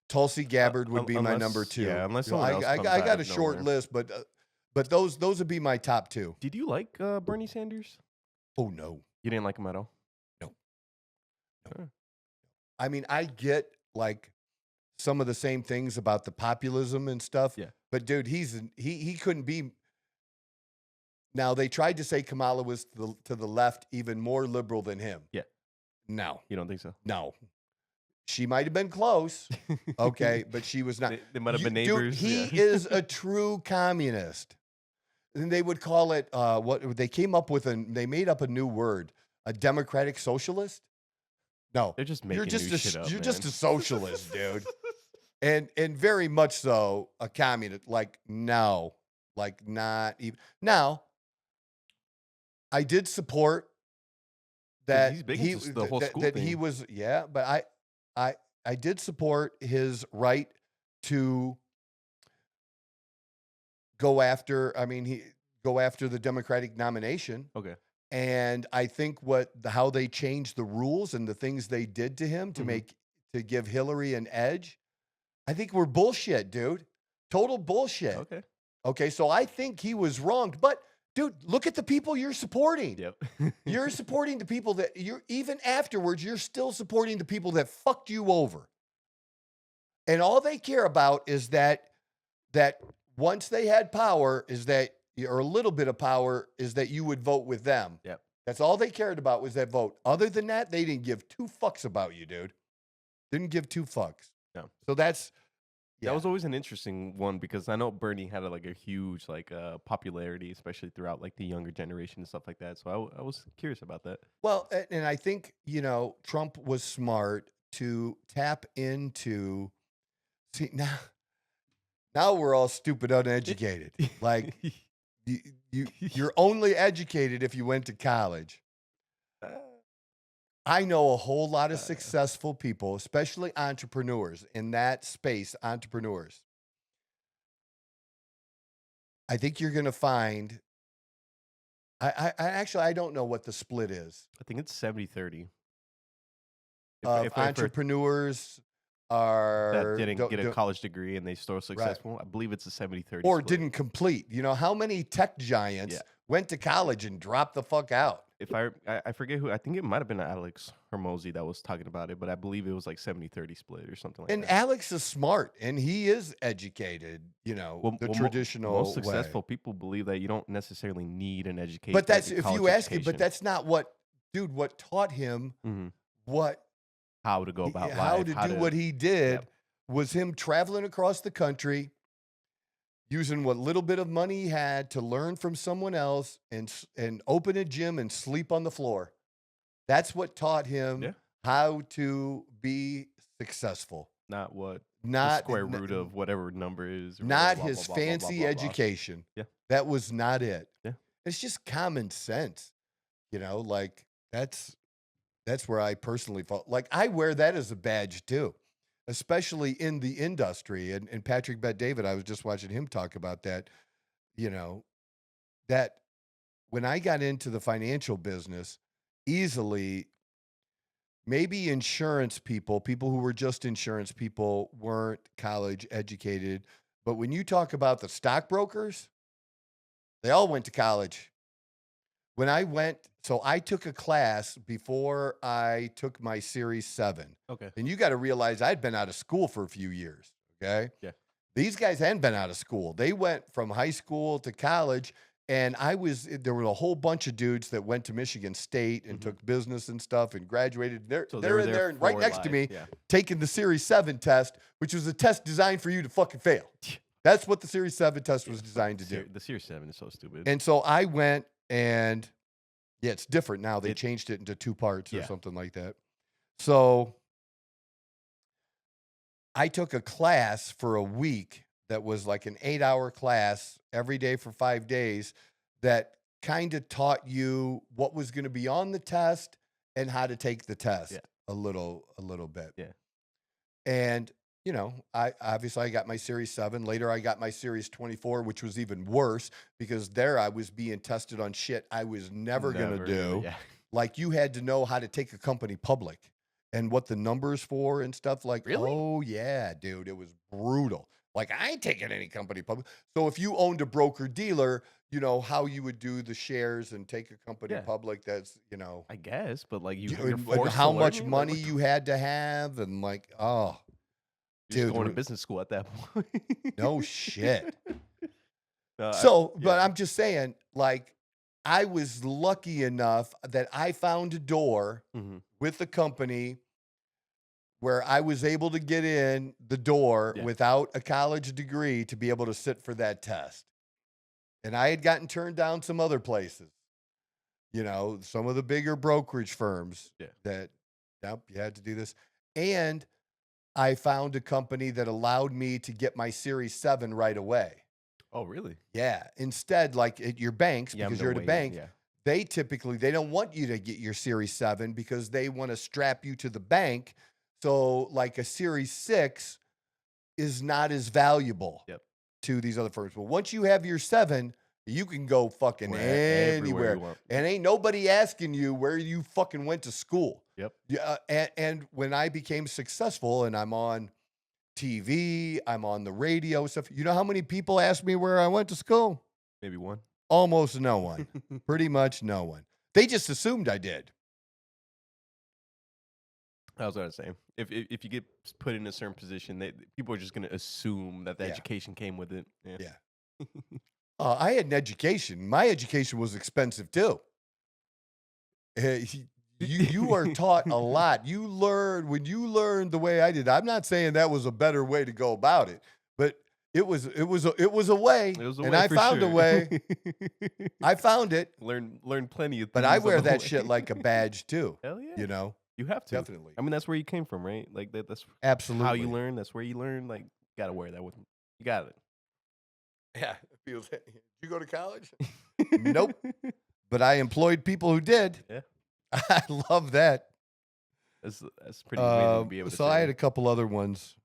Tulsi Gabbard would be my number two. Yeah, unless someone else I got a short list, but those would be my top two. Did you like Bernie Sanders? Oh, no. You didn't like him at all? No. I mean, I get like some of the same things about the populism and stuff. Yeah. But dude, he couldn't be. Now they tried to say Kamala was to the left, even more liberal than him. Yeah. No. You don't think so? No. She might have been close. Okay, but she was not. They might have been neighbors. Dude, he is a true communist. And they would call it what they came up with they made up a new word, a democratic socialist. No, they're just making shit up. You're just a socialist, dude, and very much so a communist. Like no, like not even. Now, I did support that he's big into the whole school thing. He was but I did support his right to go after. I mean, he go after the Democratic nomination. Okay. And I think how they changed the rules and the things they did to him to give Hillary an edge, I think were bullshit, dude. Total bullshit. Okay. Okay, so I think he was wronged. But dude, look at the people you're supporting. Yep. You're supporting the people that even afterwards, you're still supporting the people that fucked you over. And all they care about is that once they had power or a little bit of power is that you would vote with them. Yep. That's all they cared about was that vote. Other than that, they didn't give two fucks about you, dude. Didn't give two fucks. No. So that was always an interesting one because I know Bernie had a huge popularity, especially throughout like the younger generation and stuff like that. So I was curious about that. Well, and I think, Trump was smart to tap into, see, now we're all stupid, uneducated. Like, you're only educated if you went to college. I know a whole lot of successful people, especially entrepreneurs in that space, entrepreneurs. I think you're going to find, I don't know what the split is. I think it's 70-30. Entrepreneurs that didn't get a college degree and they still successful. Right. I believe it's a 70-30 or split. Didn't complete. How many tech giants went to college and dropped the fuck out? If I forget who, I think it might have been Alex Hermosi that was talking about it, but I believe it was like 70-30 split or something like that. And Alex is smart and he is educated, traditional most successful people believe that you don't necessarily need an education. But that's, if you ask him, but that's not what taught him how to go about life, how to do what he did was him traveling across the country, using what little bit of money he had to learn from someone else and open a gym and sleep on the floor. That's what taught him how to be successful. Not the square root of whatever number is. Not his fancy education. Yeah. That was not it. Yeah. It's just common sense. That's where I personally felt like I wear that as a badge too, especially in the industry. And Patrick Bet-David, I was just watching him talk about that, that when I got into the financial business, easily, maybe insurance people who were just insurance people weren't college educated. But when you talk about the stockbrokers, they all went to college. When I took a class before I took my Series 7. Okay. And you got to realize I'd been out of school for a few years. Okay. Yeah. These guys hadn't been out of school. They went from high school to college. And there were a whole bunch of dudes that went to Michigan State and took business and stuff and graduated. They're in there and right next to me taking the Series 7 test, which was a test designed for you to fucking fail. That's what the Series 7 test was designed to do. The Series 7 is so stupid. And so I went and, it's different now. They changed it into 2 parts or something like that. So I took a class for a week that was like an 8-hour class every day for 5 days that kind of taught you what was going to be on the test and how to take the test a little bit. Yeah. And, I got my Series 7. Later, I got my Series 24, which was even worse because there I was being tested on shit I was never going to do. Yeah. Like you had to know how to take a company public and what the numbers for and stuff like. Really? Oh, yeah, dude. It was brutal. Like I ain't taking any company public. So if you owned a broker dealer, how you would do the shares and take a company public. That's, I guess, but like you're and forced how to much learn? money you had to have and like, oh. You're just going to business school at that point. No shit. No, but I'm just saying, like, I was lucky enough that I found a door with the company where I was able to get in the door without a college degree to be able to sit for that test. And I had gotten turned down some other places, some of the bigger brokerage firms that, nope, you had to do this. And I found a company that allowed me to get my Series 7 right away. Oh, really? Yeah. Instead, like at your banks, because you're at a bank, they don't want you to get your Series 7 because they want to strap you to the bank. So like a Series 6 is not as valuable. Yep. to these other firms. Well, once you have your 7, you can go fucking anywhere. You want. And ain't nobody asking you where you fucking went to school. Yep. Yeah. And when I became successful and I'm on TV, I'm on the radio stuff, you know how many people asked me where I went to school? Maybe one. Almost no one. Pretty much no one. They just assumed I did. I was going to say, if you get put in a certain position, people are just going to assume that the education came with it. Yeah. I had an education. My education was expensive too. You are taught a lot. When you learn the way I did. I'm not saying that was a better way to go about it, but it was a way. And I found a way. I found it. Learn plenty of things. But I wear that shit like a badge too. Hell yeah. You know? You have to. Definitely. I mean, that's where you came from, right? Like that's absolutely how you learn. That's where you learn. Like, you got to wear that with me. You got it. Yeah. Did you go to college? Nope. But I employed people who did. Yeah. I love that. That's pretty amazing to be able to so I had a couple other ones.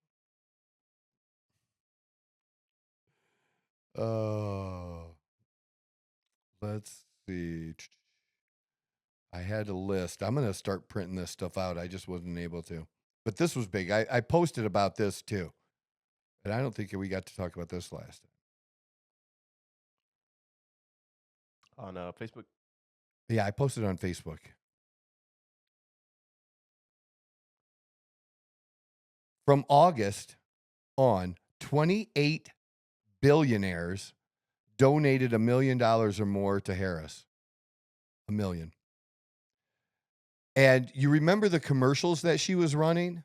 Let's see. I had a list. I'm going to start printing this stuff out. I just wasn't able to. But this was big. I posted about this too. And I don't think we got to talk about this last time. On Facebook? Yeah, I posted on Facebook. From August on, 28 billionaires donated $1 million or more to Harris. $1 million. And you remember the commercials that she was running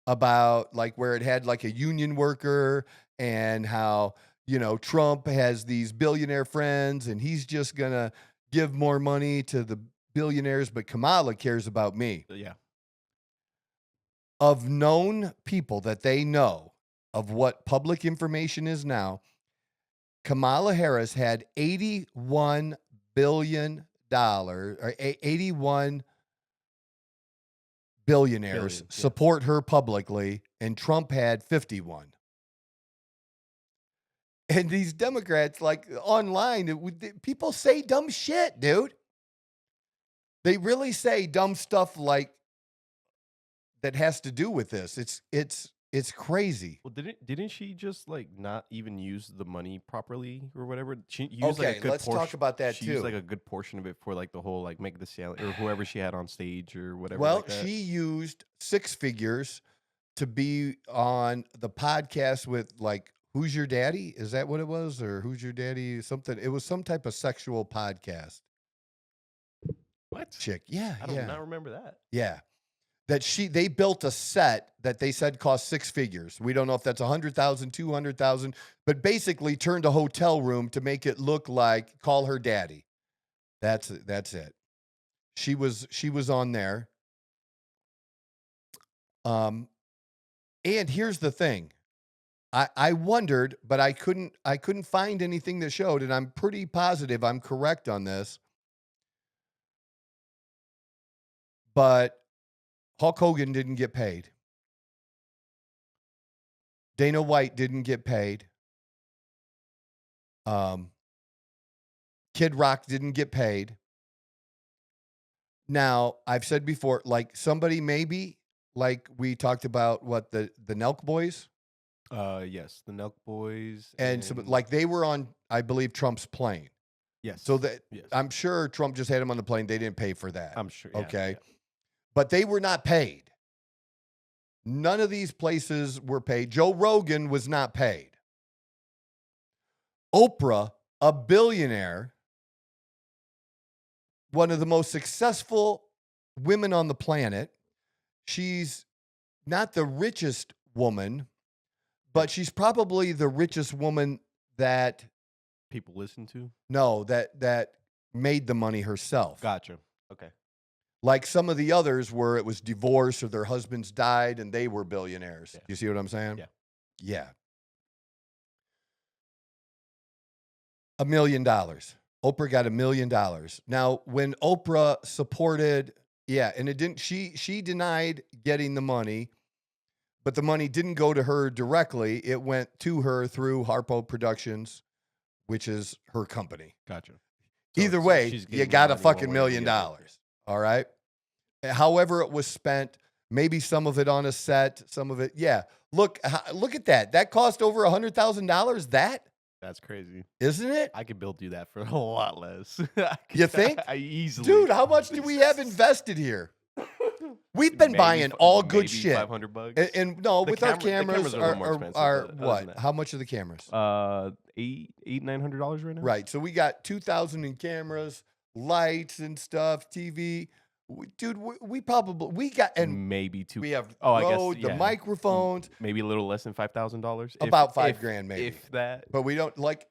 about, like, where it had like a union worker and how, you know, Trump has these billionaire friends and he's just going to give more money to the billionaires, but Kamala cares about me. Yeah. Of known people that they know of what public information is now, Kamala Harris had $81 billion or 81 billionaires support her publicly, and Trump had 51. And these Democrats, like online, people say dumb shit, dude. They really say dumb stuff like that has to do with this. It's crazy. Well, didn't she just like not even use the money properly or whatever? She used like a good let's talk about that she too. Used like a good portion of it for like the whole like Meg Thee Stallion or whoever she had on stage or whatever. Well, like that. She used 6 figures to be on the podcast with like Who's Your Daddy? Is that what it was? Or Who's Your Daddy? Something. It was some type of sexual podcast. What? Chick. Yeah. I do not remember that. Yeah. That they built a set that they said cost 6 figures. We don't know if that's 100,000, 200,000, but basically turned a hotel room to make it look like Call Her Daddy. That's it. She was on there. And here's the thing. I wondered, but I couldn't find anything that showed, and I'm pretty positive I'm correct on this. But Hulk Hogan didn't get paid. Dana White didn't get paid. Kid Rock didn't get paid. Now, I've said before, like somebody maybe, like we talked about the Nelk Boys. Yes, the Nelk Boys. And so, like they were on, I believe, Trump's plane. Yes. So that I'm sure Trump just had them on the plane. They didn't pay for that. I'm sure. Okay. Yeah. But they were not paid. None of these places were paid. Joe Rogan was not paid. Oprah, a billionaire, one of the most successful women on the planet. She's not the richest woman, but she's probably the richest woman that people listen to. No, that made the money herself. Gotcha. Okay. Like some of the others where it was divorce or their husbands died and they were billionaires. Yeah. You see what I'm saying? Yeah. Yeah. $1 million. Oprah got $1 million. Now, when Oprah supported, and it didn't, she denied getting the money, but the money didn't go to her directly. It went to her through Harpo Productions, which is her company. Gotcha. Either way, you got a fucking $1 million. All right. However it was spent, maybe some of it on a set, some of it. Yeah. Look at that. That cost over $100,000. That's crazy. Isn't it? I could build you that for a lot less. You think? I easily. Dude, how much do we have invested here? We've been buying all good shit. $500. And no, with our cameras are what? How much are the cameras? $900 right now. Right. So we got 2,000 in cameras, lights and stuff, TV. Dude, we got and maybe two. We have I guess the microphones. Maybe a little less than $5,000. About $5,000 maybe. If that. But we don't like.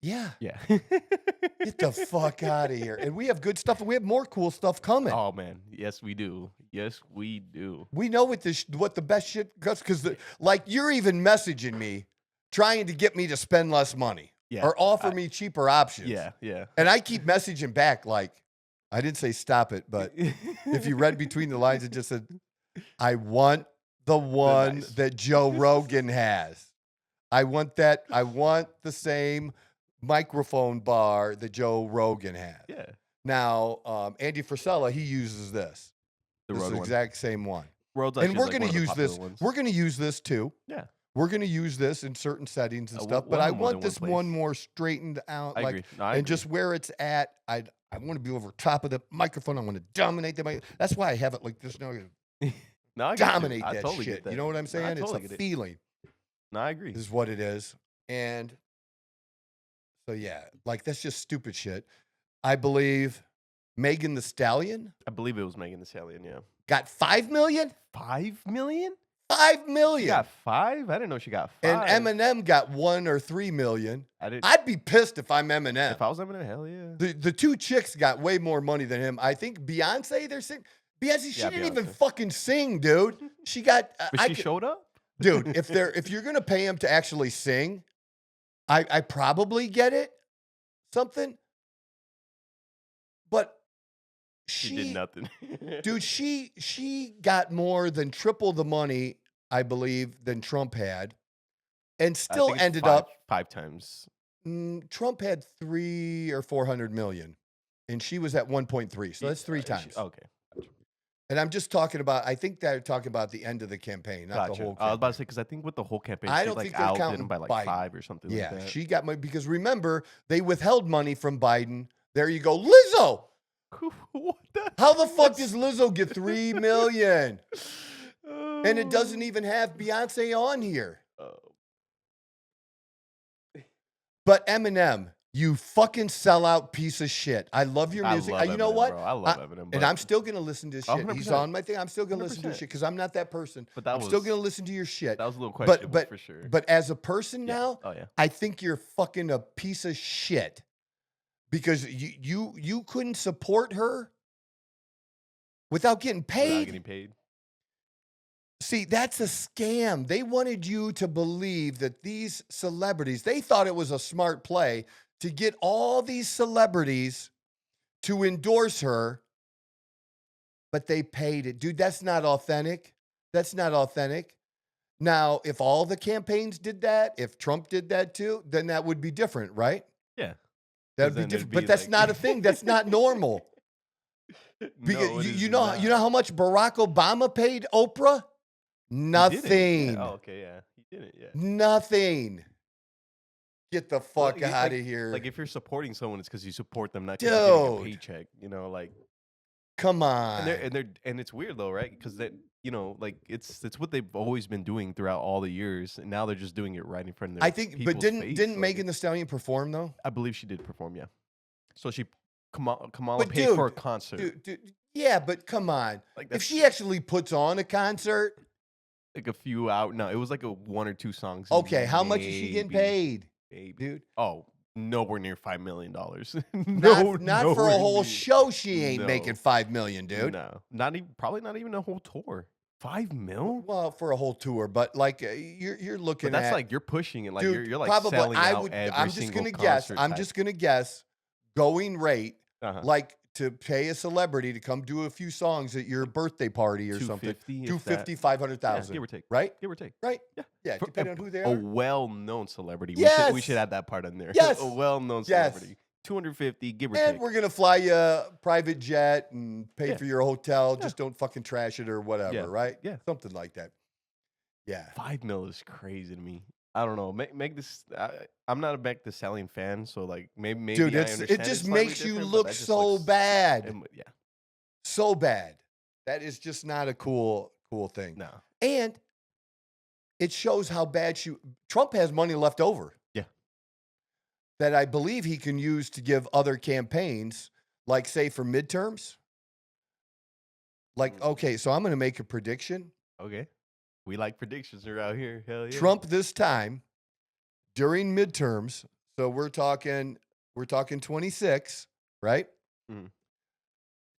Yeah. Get the fuck out of here. And we have good stuff. We have more cool stuff coming. Oh man, yes we do. Yes we do. We know what the best shit goes because like you're even messaging me, trying to get me to spend less money or offer me cheaper options. Yeah. And I keep messaging back like, I didn't say stop it, but if you read between the lines, it just said, I want the one that Joe Rogan has. I want that. I want the same microphone bar that Joe Rogan has. Yeah. Now, Andy Frisella, he uses this. This is the exact same one. And we're going to use this. We're going to use this too. Yeah. We're going to use this in certain settings and stuff, but I want this one more straightened out. I agree. No, I agree. Just where it's at, I want to be over top of the microphone. I want to dominate the microphone. That's why I have it like this now. No, I dominate that totally shit. You know what I'm saying? No, it's a feeling. No, I agree. This is what it is. And so, yeah, like that's just stupid shit. I believe Megan Thee Stallion. I believe it was Megan Thee Stallion, yeah. Got $5 million? 5 million? 5 million. She got 5? I didn't know she got 5. And Eminem got 1 or 3 million. I'd be pissed if I'm Eminem. If I was Eminem, hell yeah. The two chicks got way more money than him. I think Beyonce, they're singing. Beyonce, she didn't even fucking sing, dude. She got. But she showed up, dude. If you're gonna pay him to actually sing, I probably get it, something. But she did nothing, dude. She got more than triple the money, I believe, than Trump had, and still ended up 5 times. Trump had 300 or 400 million, and she was at 1.3. So that's 3 times. Okay. And I'm just talking about, I think they're talking about the end of the campaign, not the whole campaign. I was about to say, because I think with the whole campaign, I don't think they're counting by like 5 or something like that. Yeah, she got money, because remember, they withheld money from Biden. There you go. Lizzo. How the fuck does Lizzo get 3 million? And it doesn't even have Beyonce on here. But Eminem, you fucking sellout piece of shit. I love your music. You know what? Bro. I love Eminem. And I'm still going to listen to his shit. 100%. He's on my thing. I'm still going to listen to his shit because I'm not that person. But I'm still going to listen to your shit. That was a little questionable for sure. But as a person now, yeah. I think you're fucking a piece of shit because you couldn't support her without getting paid. Without getting paid. See, that's a scam. They wanted you to believe that these celebrities, they thought it was a smart play to get all these celebrities to endorse her, but they paid it. Dude, that's not authentic. That's not authentic. Now, if all the campaigns did that, if Trump did that too, then that would be different, right? Yeah. That would be different. But that's not a thing. That's not normal. Because you know how much Barack Obama paid Oprah? Nothing. Yeah. Oh, okay, yeah. He didn't, yeah. Nothing. Get the fuck out of here. Like, if you're supporting someone, it's because you support them, not because you're getting a paycheck. You know, like, come on. And it's weird though, right? Because that, you know, like it's what they've always been doing throughout all the years, and now they're just doing it right in front of their. I think, but didn't Megan Thee Stallion perform though? I believe she did perform. Yeah. So Kamala paid for a concert. Dude, yeah, but come on. Like, if she actually puts on a concert. Like a few out. No, it was like 1 or 2 songs. Okay, how much is she getting paid? Dude. Oh, nowhere near $5 million. Not for a whole show. She ain't making $5 million, dude. No, probably not even a whole tour. $5 million? Well, for a whole tour, but like you're looking but that's at. like you're pushing it. Like dude, you're like probably, selling out every I'm just single gonna guess. concert I'm type. just gonna guess. Going rate like to pay a celebrity to come do a few songs at your birthday party or something. 250, 500,000. Give or take. Right? Give or take. Right? Yeah. Yeah, For depending on who they a are. well-known celebrity. Yes. We should add that part in there. Yes. A well-known Yes. celebrity. 250, give or And take. we're going to fly you a private jet and pay for your hotel. Just don't fucking trash it or whatever, right? Yeah. Something like that. Yeah. $5 million is crazy to me. I don't know. Make this. I'm not a Meg Thee Stallion fan, so like maybe. Dude, I understand it just makes you look so bad. Yeah. So bad. That is just not a cool thing. No. And it shows how bad Trump has money left over. Yeah. That I believe he can use to give other campaigns, like say for midterms. Like, okay, so I'm going to make a prediction. Okay. We like predictions around here. Hell yeah. Trump this time during midterms. So we're talking 26, right? Mm-hmm.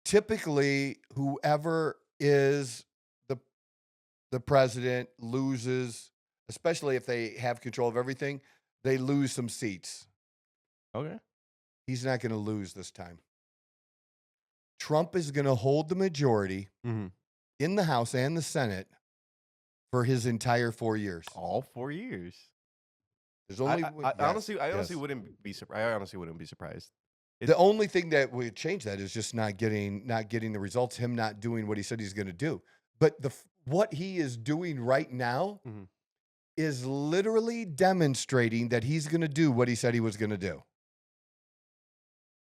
Typically, whoever is the president loses, especially if they have control of everything, they lose some seats. Okay. He's not going to lose this time. Trump is going to hold the majority in the House and the Senate for his entire 4 years. All 4 years. There's only. I honestly wouldn't be surprised. I honestly wouldn't be surprised. The only thing that would change that is just not getting the results. Him not doing what he said he's going to do. But what he is doing right now is literally demonstrating that he's going to do what he said he was going to do.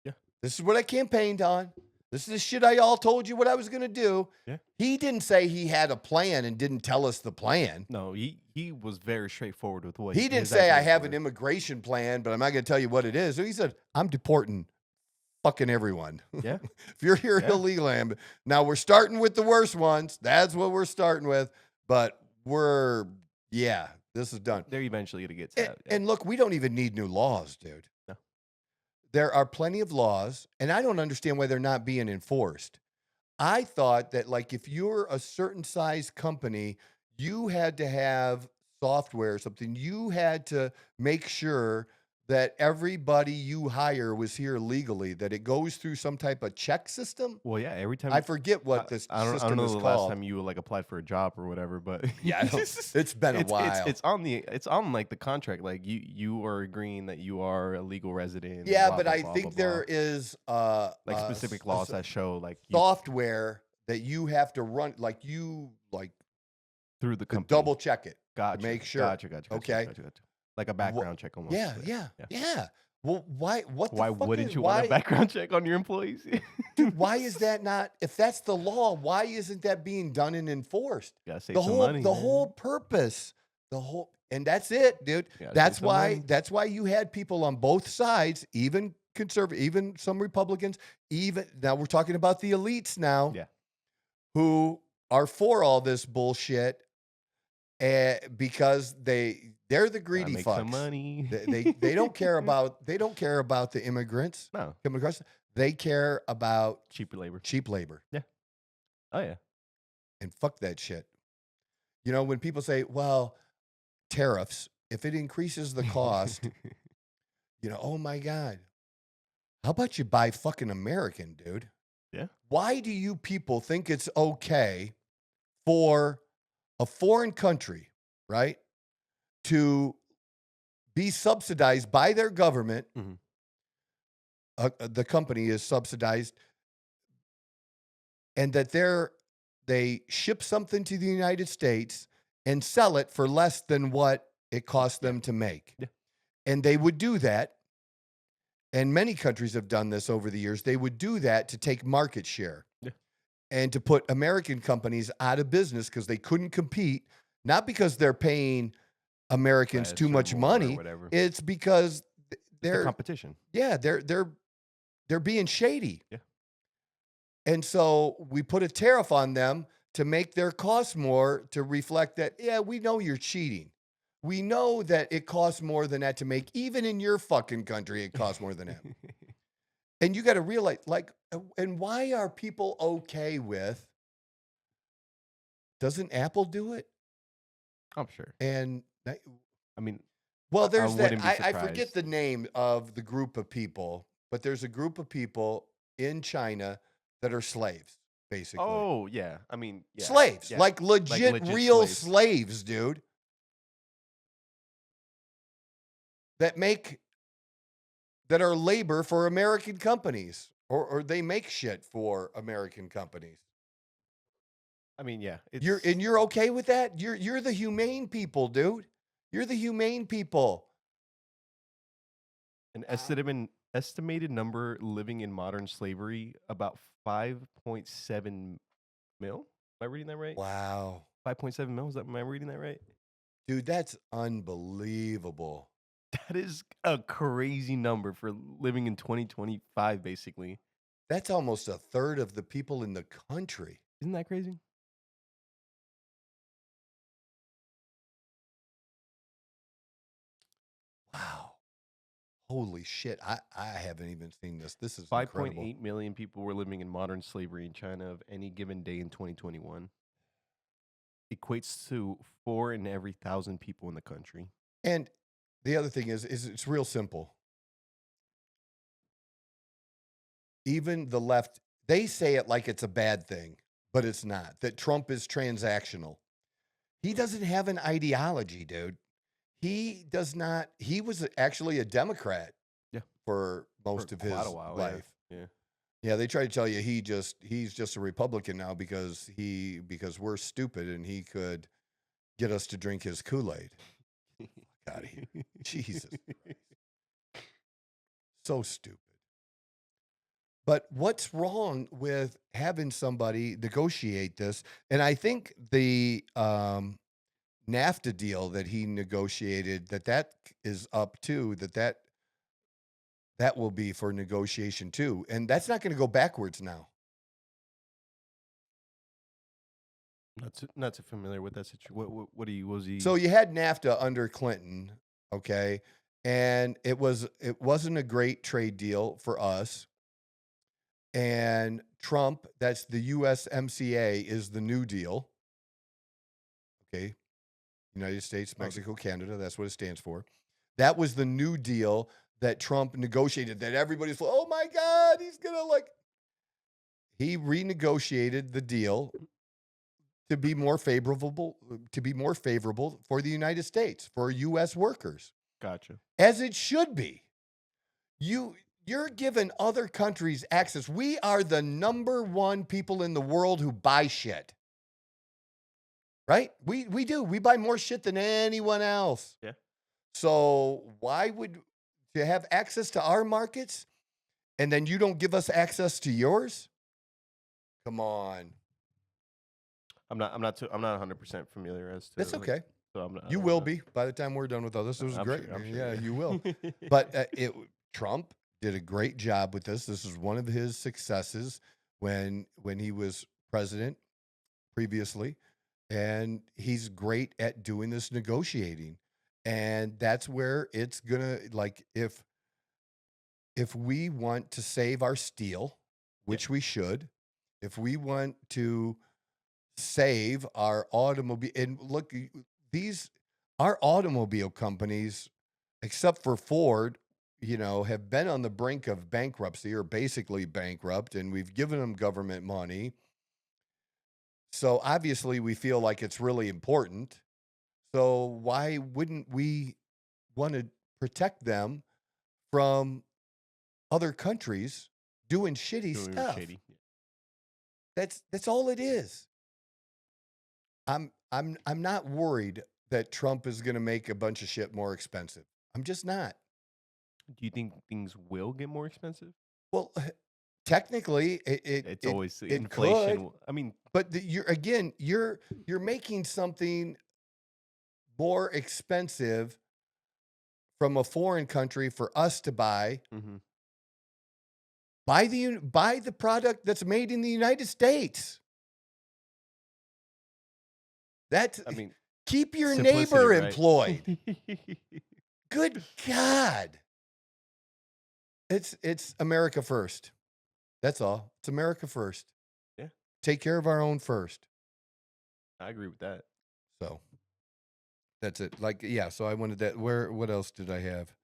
Yeah. This is what I campaigned on. This is the shit I all told you what I was going to do. Yeah. He didn't say he had a plan and didn't tell us the plan. No, he was very straightforward with what he didn't say I have an immigration plan, but I'm not going to tell you what it is. So he said, I'm deporting fucking everyone. Yeah. If you're here illegally. Now we're starting with the worst ones. That's what we're starting with. But this is done. They're eventually going to get to that. And look, we don't even need new laws, dude. No. There are plenty of laws, and I don't understand why they're not being enforced. I thought that, like, if you're a certain size company, you had to have software or something. You had to make sure that everybody you hire was here legally, that it goes through some type of check system. Well, yeah, every time. I forget what this I don't system know is the called. last time you like applied for a job or whatever, but yeah, it's been a while. It's on like the contract. Like you are agreeing that you are a legal resident. Yeah, blah, but blah, I blah, think blah, there blah. is like specific laws that show like software that you have to run, like through the company. Double check it. Gotcha. Make sure. Gotcha. Okay. Gotcha. Like a background check almost. Yeah. Well, why wouldn't you want a background check on your employees? Dude, why is that not? If that's the law, why isn't that being done and enforced? Gotta save some money. The whole purpose, and that's it, dude. That's why you had people on both sides, even conservative, even some Republicans, even now we're talking about the elites now, who are for all this bullshit, because they're the greedy make fucks. Some money. They don't care about the immigrants. No, they care about cheap labor. Yeah. Oh yeah. And fuck that shit. You know, when people say, "Well, tariffs, if it increases the cost," oh my God, how about you buy fucking American, dude? Yeah. Why do you people think it's okay for a foreign country, right, to be subsidized by their government? The company is subsidized, and that they ship something to the United States and sell it for less than what it costs them to make. Yeah. And they would do that, and many countries have done this over the years. They would do that to take market share and to put American companies out of business because they couldn't compete, not because they're paying Americans too much money. It's because they're competition. Yeah, they're being shady. Yeah. And so we put a tariff on them to make their costs more, to reflect that, we know you're cheating. We know that it costs more than that to make. Even in your fucking country, it costs more than that. And you got to realize, and why are people okay with, doesn't Apple do it? I'm sure. And I mean, well, there's I forget the name of the group of people, but there's a group of people in China that are slaves, basically. Oh, yeah. I mean, yeah. Slaves, Yeah. like legit real slaves. slaves, dude. That are labor for American companies, or they make shit for American companies. I mean, yeah. You're okay with that? You're the humane people, dude. You're the humane people. An estimated number living in modern slavery, about 5.7 mil. Am I reading that right? Wow. 5.7 mil? Am I reading that right? Dude, that's unbelievable. That is a crazy number for living in 2025, basically. That's almost a third of the people in the country. Isn't that crazy? Wow. Holy shit. I haven't even seen this. This is 5.8 million people were living in modern slavery in China of any given day in 2021. Equates to 4 in every 1,000 people in the country. And the other thing is it's real simple. Even the left, they say it like it's a bad thing, but it's not. That Trump is transactional. He doesn't have an ideology, dude. He does not. He was actually a Democrat for most of his life. Yeah, they try to tell you he's just a Republican now because we're stupid and he could get us to drink his Kool-Aid. God, Jesus. So stupid. But what's wrong with having somebody negotiate this? And I think the NAFTA deal that he negotiated, that is up too, that will be for negotiation too. And that's not going to go backwards now. Not too familiar with that situation. What was he? So you had NAFTA under Clinton, okay? And it wasn't a great trade deal for us. And Trump, that's the USMCA, is the New Deal. Okay. United States, Mexico, Canada, that's what it stands for. That was the New Deal that Trump negotiated, that everybody's like, oh my God, he's going to he renegotiated the deal to be more favorable for the United States, for U.S. workers. Gotcha. As it should be. You're giving other countries access. We are the number one people in the world who buy shit. Right? We do. We buy more shit than anyone else. Yeah. So why would you have access to our markets and then you don't give us access to yours? Come on. I'm not 100% familiar as to. That's okay. So you will be by the time we're done with all this. It was great. Sure, yeah, you will. But Trump did a great job with this. This is one of his successes when he was president previously. And he's great at doing this negotiating. And that's where it's gonna, if we want to save our steel, which we should, if we want to save our automobile, and look, our automobile companies, except for Ford, have been on the brink of bankruptcy or basically bankrupt, and we've given them government money. So obviously we feel like it's really important. So why wouldn't we want to protect them from other countries doing shitty stuff? That's all it is. I'm not worried that Trump is going to make a bunch of shit more expensive. I'm just not. Do you think things will get more expensive? Well, technically, it's always inflation. Could, I mean, but you're making something more expensive from a foreign country for us to buy. Mm-hmm. Buy the product that's made in the United States. Keep your neighbor employed. Good God. It's America first. That's all. It's America first. Yeah. Take care of our own first. I agree with that. So that's it. So I wanted that. What else did I have?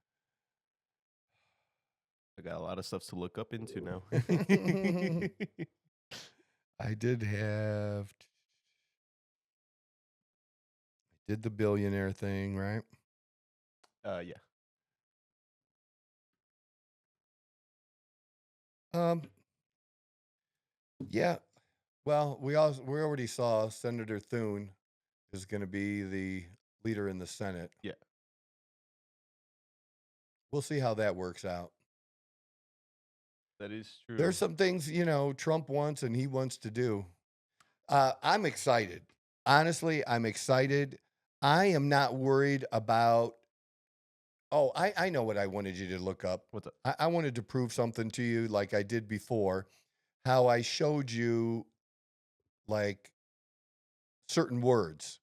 I got a lot of stuff to look up into now. I did the billionaire thing, right? Yeah. Yeah. Well, we already saw Senator Thune is going to be the leader in the Senate. Yeah. We'll see how that works out. That is true. There's some things, Trump wants and he wants to do. I'm excited. Honestly, I'm excited. I am not worried about. Oh, I know what I wanted you to look up. What's up? I wanted to prove something to you like I did before, how I showed you like certain words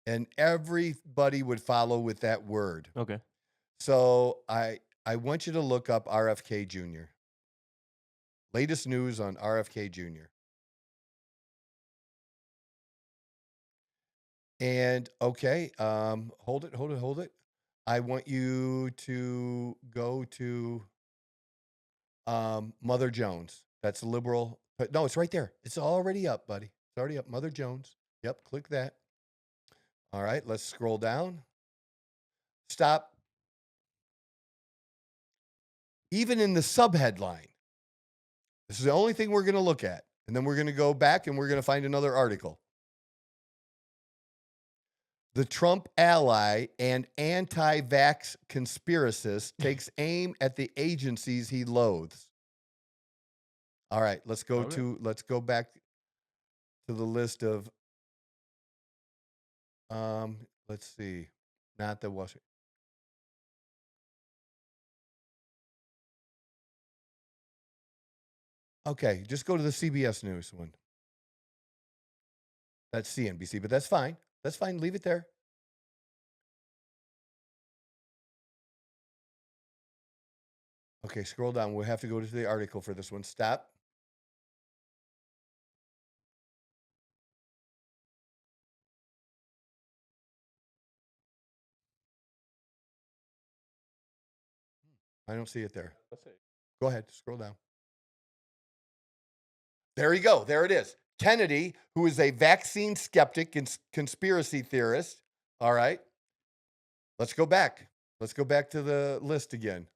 and everybody would follow with that word. Okay. So I want you to look up RFK Jr. Latest news on RFK Jr. And okay, hold it. I want you to go to Mother Jones. That's liberal. But no, it's right there. It's already up, buddy. It's already up. Mother Jones. Yep, click that. All right, let's scroll down. Stop. Even in the subheadline, this is the only thing we're going to look at. And then we're going to go back and we're going to find another article. The Trump ally and anti-vax conspiracist takes aim at the agencies he loathes. All right, let's go back to the list of let's see. Not the Washington. Okay, just go to the CBS News one. That's CNBC, but that's fine. That's fine. Leave it there. Okay, scroll down. We'll have to go to the article for this one. Stop. I don't see it there. Let's see. Go ahead. Scroll down. There you go. There it is. Kennedy, who is a vaccine skeptic and conspiracy theorist. All right. Let's go back. Let's go back to the list again.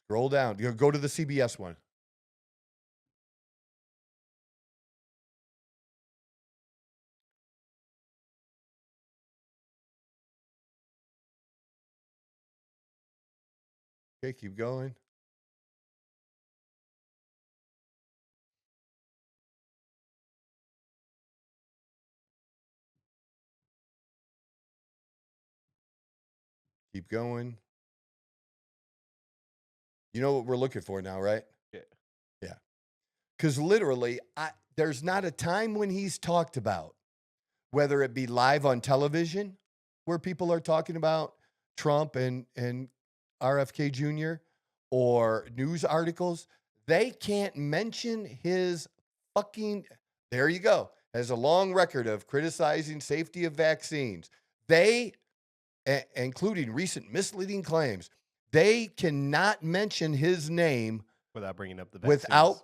Scroll down. Go to the CBS one. Okay, keep going. Keep going. You know what we're looking for now, right? Yeah. Yeah. Because literally, there's not a time when he's talked about, whether it be live on television, where people are talking about Trump and RFK Jr., or news articles, they can't mention his fucking, there you go, has a long record of criticizing safety of vaccines. They, including recent misleading claims, they cannot mention his name without bringing up the vaccines. Without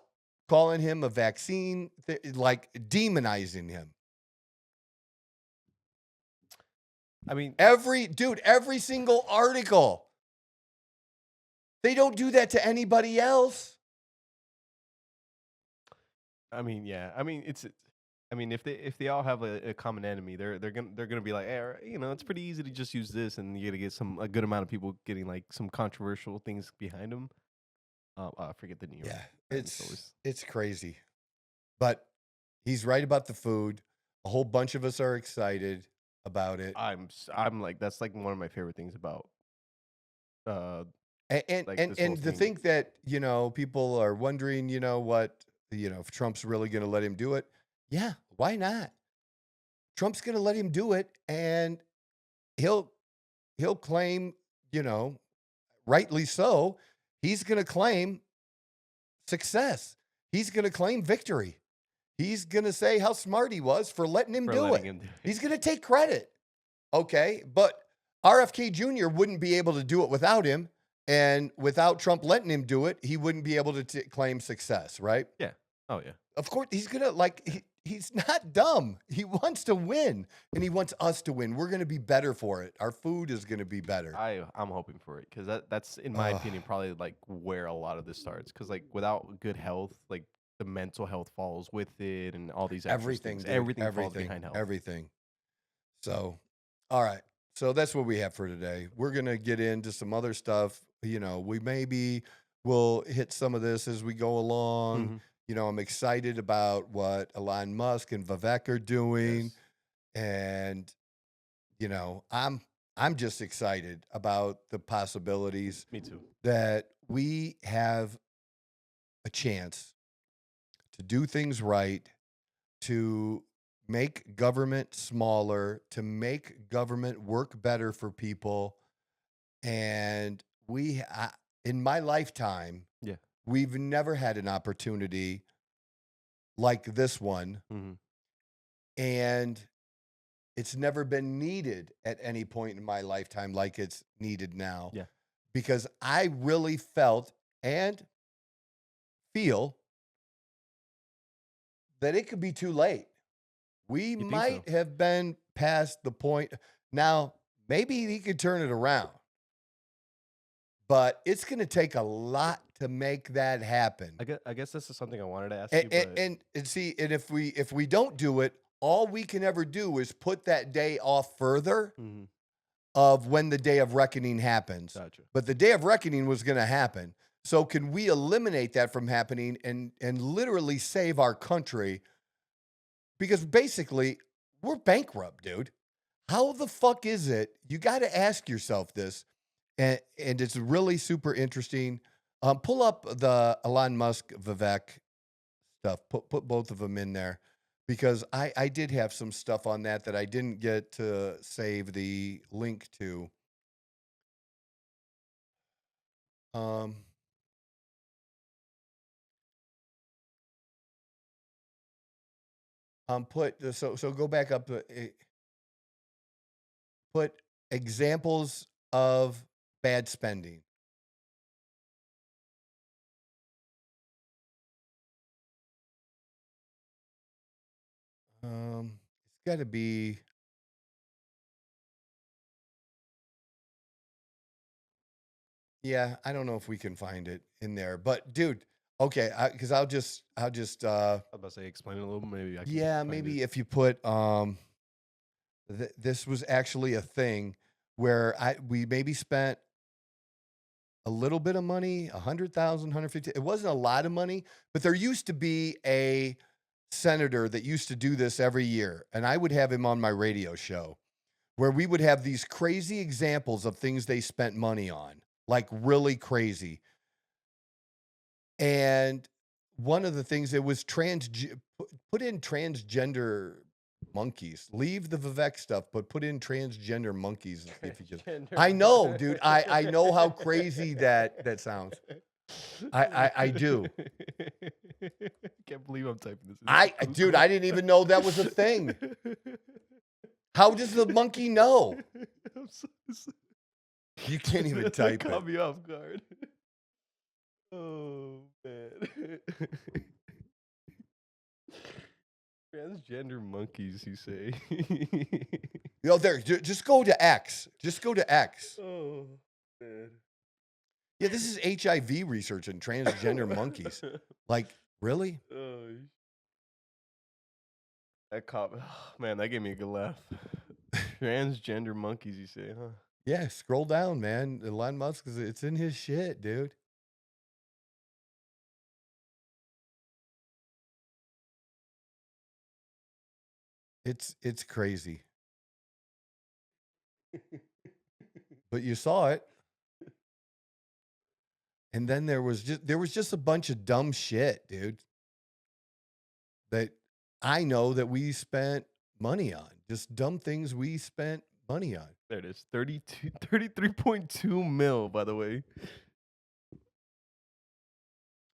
calling him a vaccine, like demonizing him. I mean, every single article. They don't do that to anybody else. I mean, yeah. I mean, if they all have a common enemy, they're gonna be like, hey, it's pretty easy to just use this, and you gotta get a good amount of people getting like some controversial things behind them. I forget the New York. Yeah, it's crazy, but he's right about the food. A whole bunch of us are excited about it. I'm like, that's like one of my favorite things about. And to think that people are wondering if Trump's really going to let him do it. Yeah, why not? Trump's going to let him do it, and he'll claim, rightly so, he's going to claim success. He's going to claim victory. He's going to say how smart he was for letting him do it. He's going to take credit. Okay, but RFK Jr. wouldn't be able to do it without him. And without Trump letting him do it, he wouldn't be able to claim success, right? Yeah. Oh yeah. Of course, he's gonna he's not dumb. He wants to win, and he wants us to win. We're gonna be better for it. Our food is gonna be better. I'm hoping for it because that's in my opinion probably like where a lot of this starts. Because like without good health, like the mental health falls with it, and all these everything, things. dude, Everything falls behind health. Everything. So, all right. So that's what we have for today. We're gonna get into some other stuff. You know, we'll hit some of this as we go along. Mhm. You know, I'm excited about what Elon Musk and Vivek are doing. Yes. And, you know, I'm just excited about the possibilities Me too. that we have a chance to do things right, to make government smaller, to make government work better for people. And in my lifetime, Yeah. we've never had an opportunity like this one. Mhm. And it's never been needed at any point in my lifetime like it's needed now. Yeah. Because I really felt and feel that it could be too late. We think might so? have been past the point. Now, maybe he could turn it around, but it's going to take a lot to make that happen. I guess this is something I wanted to ask you. But And see, and if we don't do it, all we can ever do is put that day off further Mhm. of when the day of reckoning happens. Gotcha. But the day of reckoning was going to happen. So can we eliminate that from happening and literally save our country? Because basically, we're bankrupt, dude. How the fuck is it? You got to ask yourself this, and it's really super interesting. Pull up the Elon Musk Vivek stuff. Put both of them in there, because I did have some stuff on that I didn't get to save the link to. So go back up to put examples of bad spending. It's got to be. Yeah, I don't know if we can find it in there, but dude, okay, because I'll just. I was about to say explain it a little. Maybe I can. Yeah, find maybe it. if you put this was actually a thing where we maybe spent a little bit of money, 100,000, 150. It wasn't a lot of money, but there used to be a senator that used to do this every year, and I would have him on my radio show, where we would have these crazy examples of things they spent money on, like really crazy. And one of the things, it was put in transgender monkeys. Leave the Vivek stuff, but put in transgender monkeys. If you can. I know, dude. I know how crazy that sounds. I do. Can't believe I'm typing this. Dude, I didn't even know that was a thing. How does the monkey know? You can't even type Caught it. me off guard. Oh man. Transgender monkeys, you say? Yo, there. Just go to X. Just go to X. Oh man. Yeah, this is HIV research and transgender monkeys. Like, really? That caught man, that gave me a good laugh. Transgender monkeys, you say, huh? Yeah, scroll down, man. Elon Musk, it's in his shit, dude. It's crazy. But you saw it. And then there was just a bunch of dumb shit, dude, that I know that we spent money on. Just dumb things we spent money on. There it is. 33.2 mil, by the way.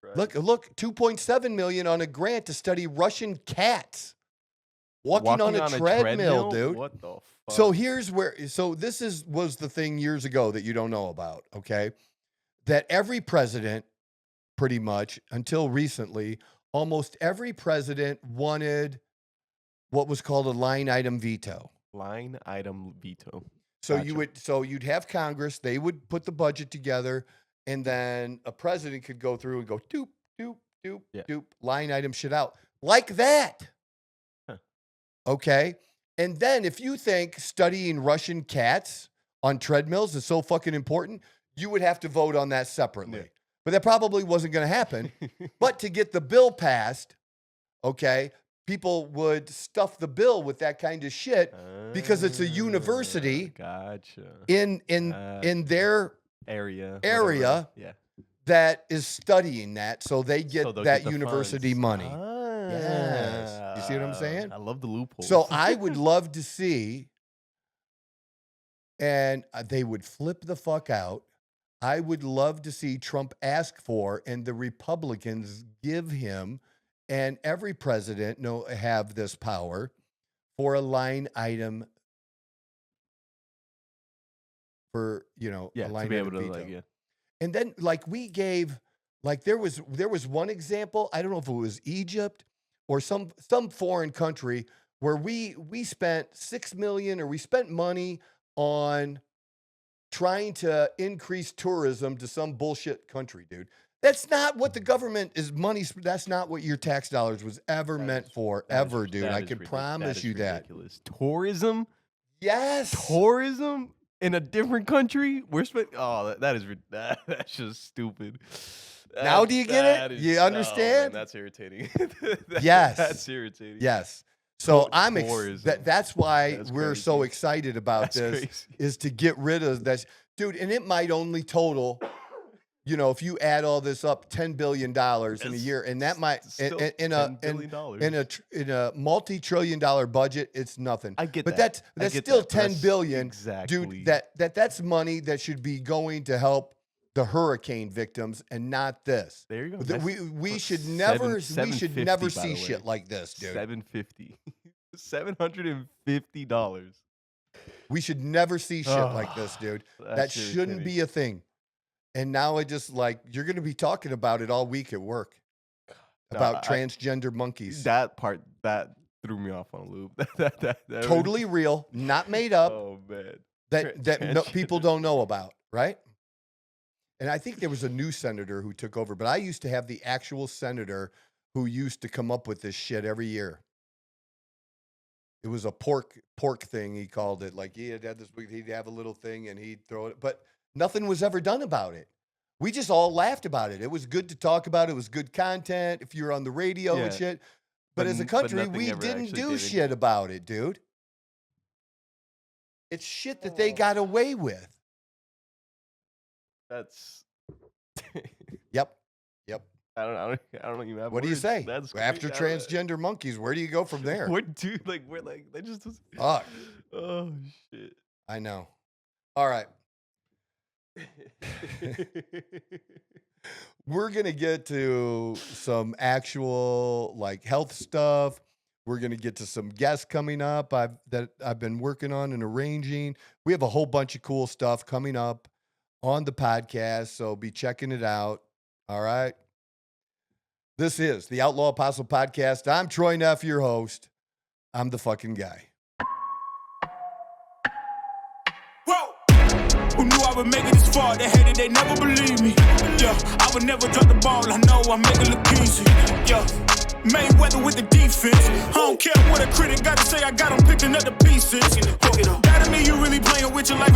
Right. Look, 2.7 million on a grant to study Russian cats. Walking on a treadmill, dude. What the fuck? So here's where. So this was the thing years ago that you don't know about. Okay, that every president, pretty much until recently, almost every president wanted what was called a line item veto. Line item veto. So Gotcha. you'd have Congress, they would put the budget together, and then a president could go through and go doop, doop, doop, Yeah. doop, line item shit out. Like that. Huh. Okay. And then if you think studying Russian cats on treadmills is so fucking important, you would have to vote on that separately. Yeah. But that probably wasn't going to happen. But to get the bill passed, okay, people would stuff the bill with that kind of shit because it's a university Gotcha. in their area yeah, that is studying that, so they get that university money. Yes. You see what I'm saying? I love the loophole. So I would love to see, and they would flip the fuck out. I would love to see Trump ask for, and the Republicans give him, and every president have this power for a line item for, a line to be item able to veto. And then we gave, there was one example, I don't know if it was Egypt or some foreign country where we spent $6 million, or we spent money on trying to increase tourism to some bullshit country, dude. That's not what the government is money. That's not what your tax dollars was ever meant for, ever, dude. I can promise you that. Tourism? Yes. Tourism in a different country? We're spending. Oh, that's just stupid. Now do you get it? You understand? Man, that's irritating. Yes. That's irritating. Yes. So that's why we're crazy. so excited about this, is to get rid of that. Dude, and it might only total, if you add all this up, $10 billion in a year, and that might in a multi-trillion-dollar budget, it's nothing. I get but that. That's still $10 billion, exactly. dude. That's money that should be going to help the hurricane victims, and not this. There you go. We should never see shit like this, dude. $750. We should never see shit like this, dude. That shouldn't be a thing. And now you're going to be talking about it all week at work about transgender monkeys. That part that threw me off on a loop. that totally real, not made up. Oh man, that people don't know about, right? And I think there was a new senator who took over, but I used to have the actual senator who used to come up with this shit every year. It was a pork thing, he called it. He'd have a little thing and he'd throw it, but nothing was ever done about it. We just all laughed about it. It was good to talk about. It was good content if you're on the radio and shit. But as a country, we didn't do shit about it, dude. It's shit that they got away with. That's Yep. I don't even have. What do you say? That's after transgender monkeys, where do you go from there? We're they just fuck. Oh shit. I know. All right. We're gonna get to some actual health stuff. We're gonna get to some guests coming up that I've been working on and arranging. We have a whole bunch of cool stuff coming up on the podcast, so be checking it out. All right. This is the Outlaw Apostle Podcast. I'm Troy Neff, your host. I'm the fucking guy. Who knew I would make it this far? They hated, they never believed me. Yeah, I would never drop the ball. I know I make it look easy. Yeah, Mayweather with the defense. I don't care what a critic got to say. I got them picking up the pieces. That to me, you really playing with your life.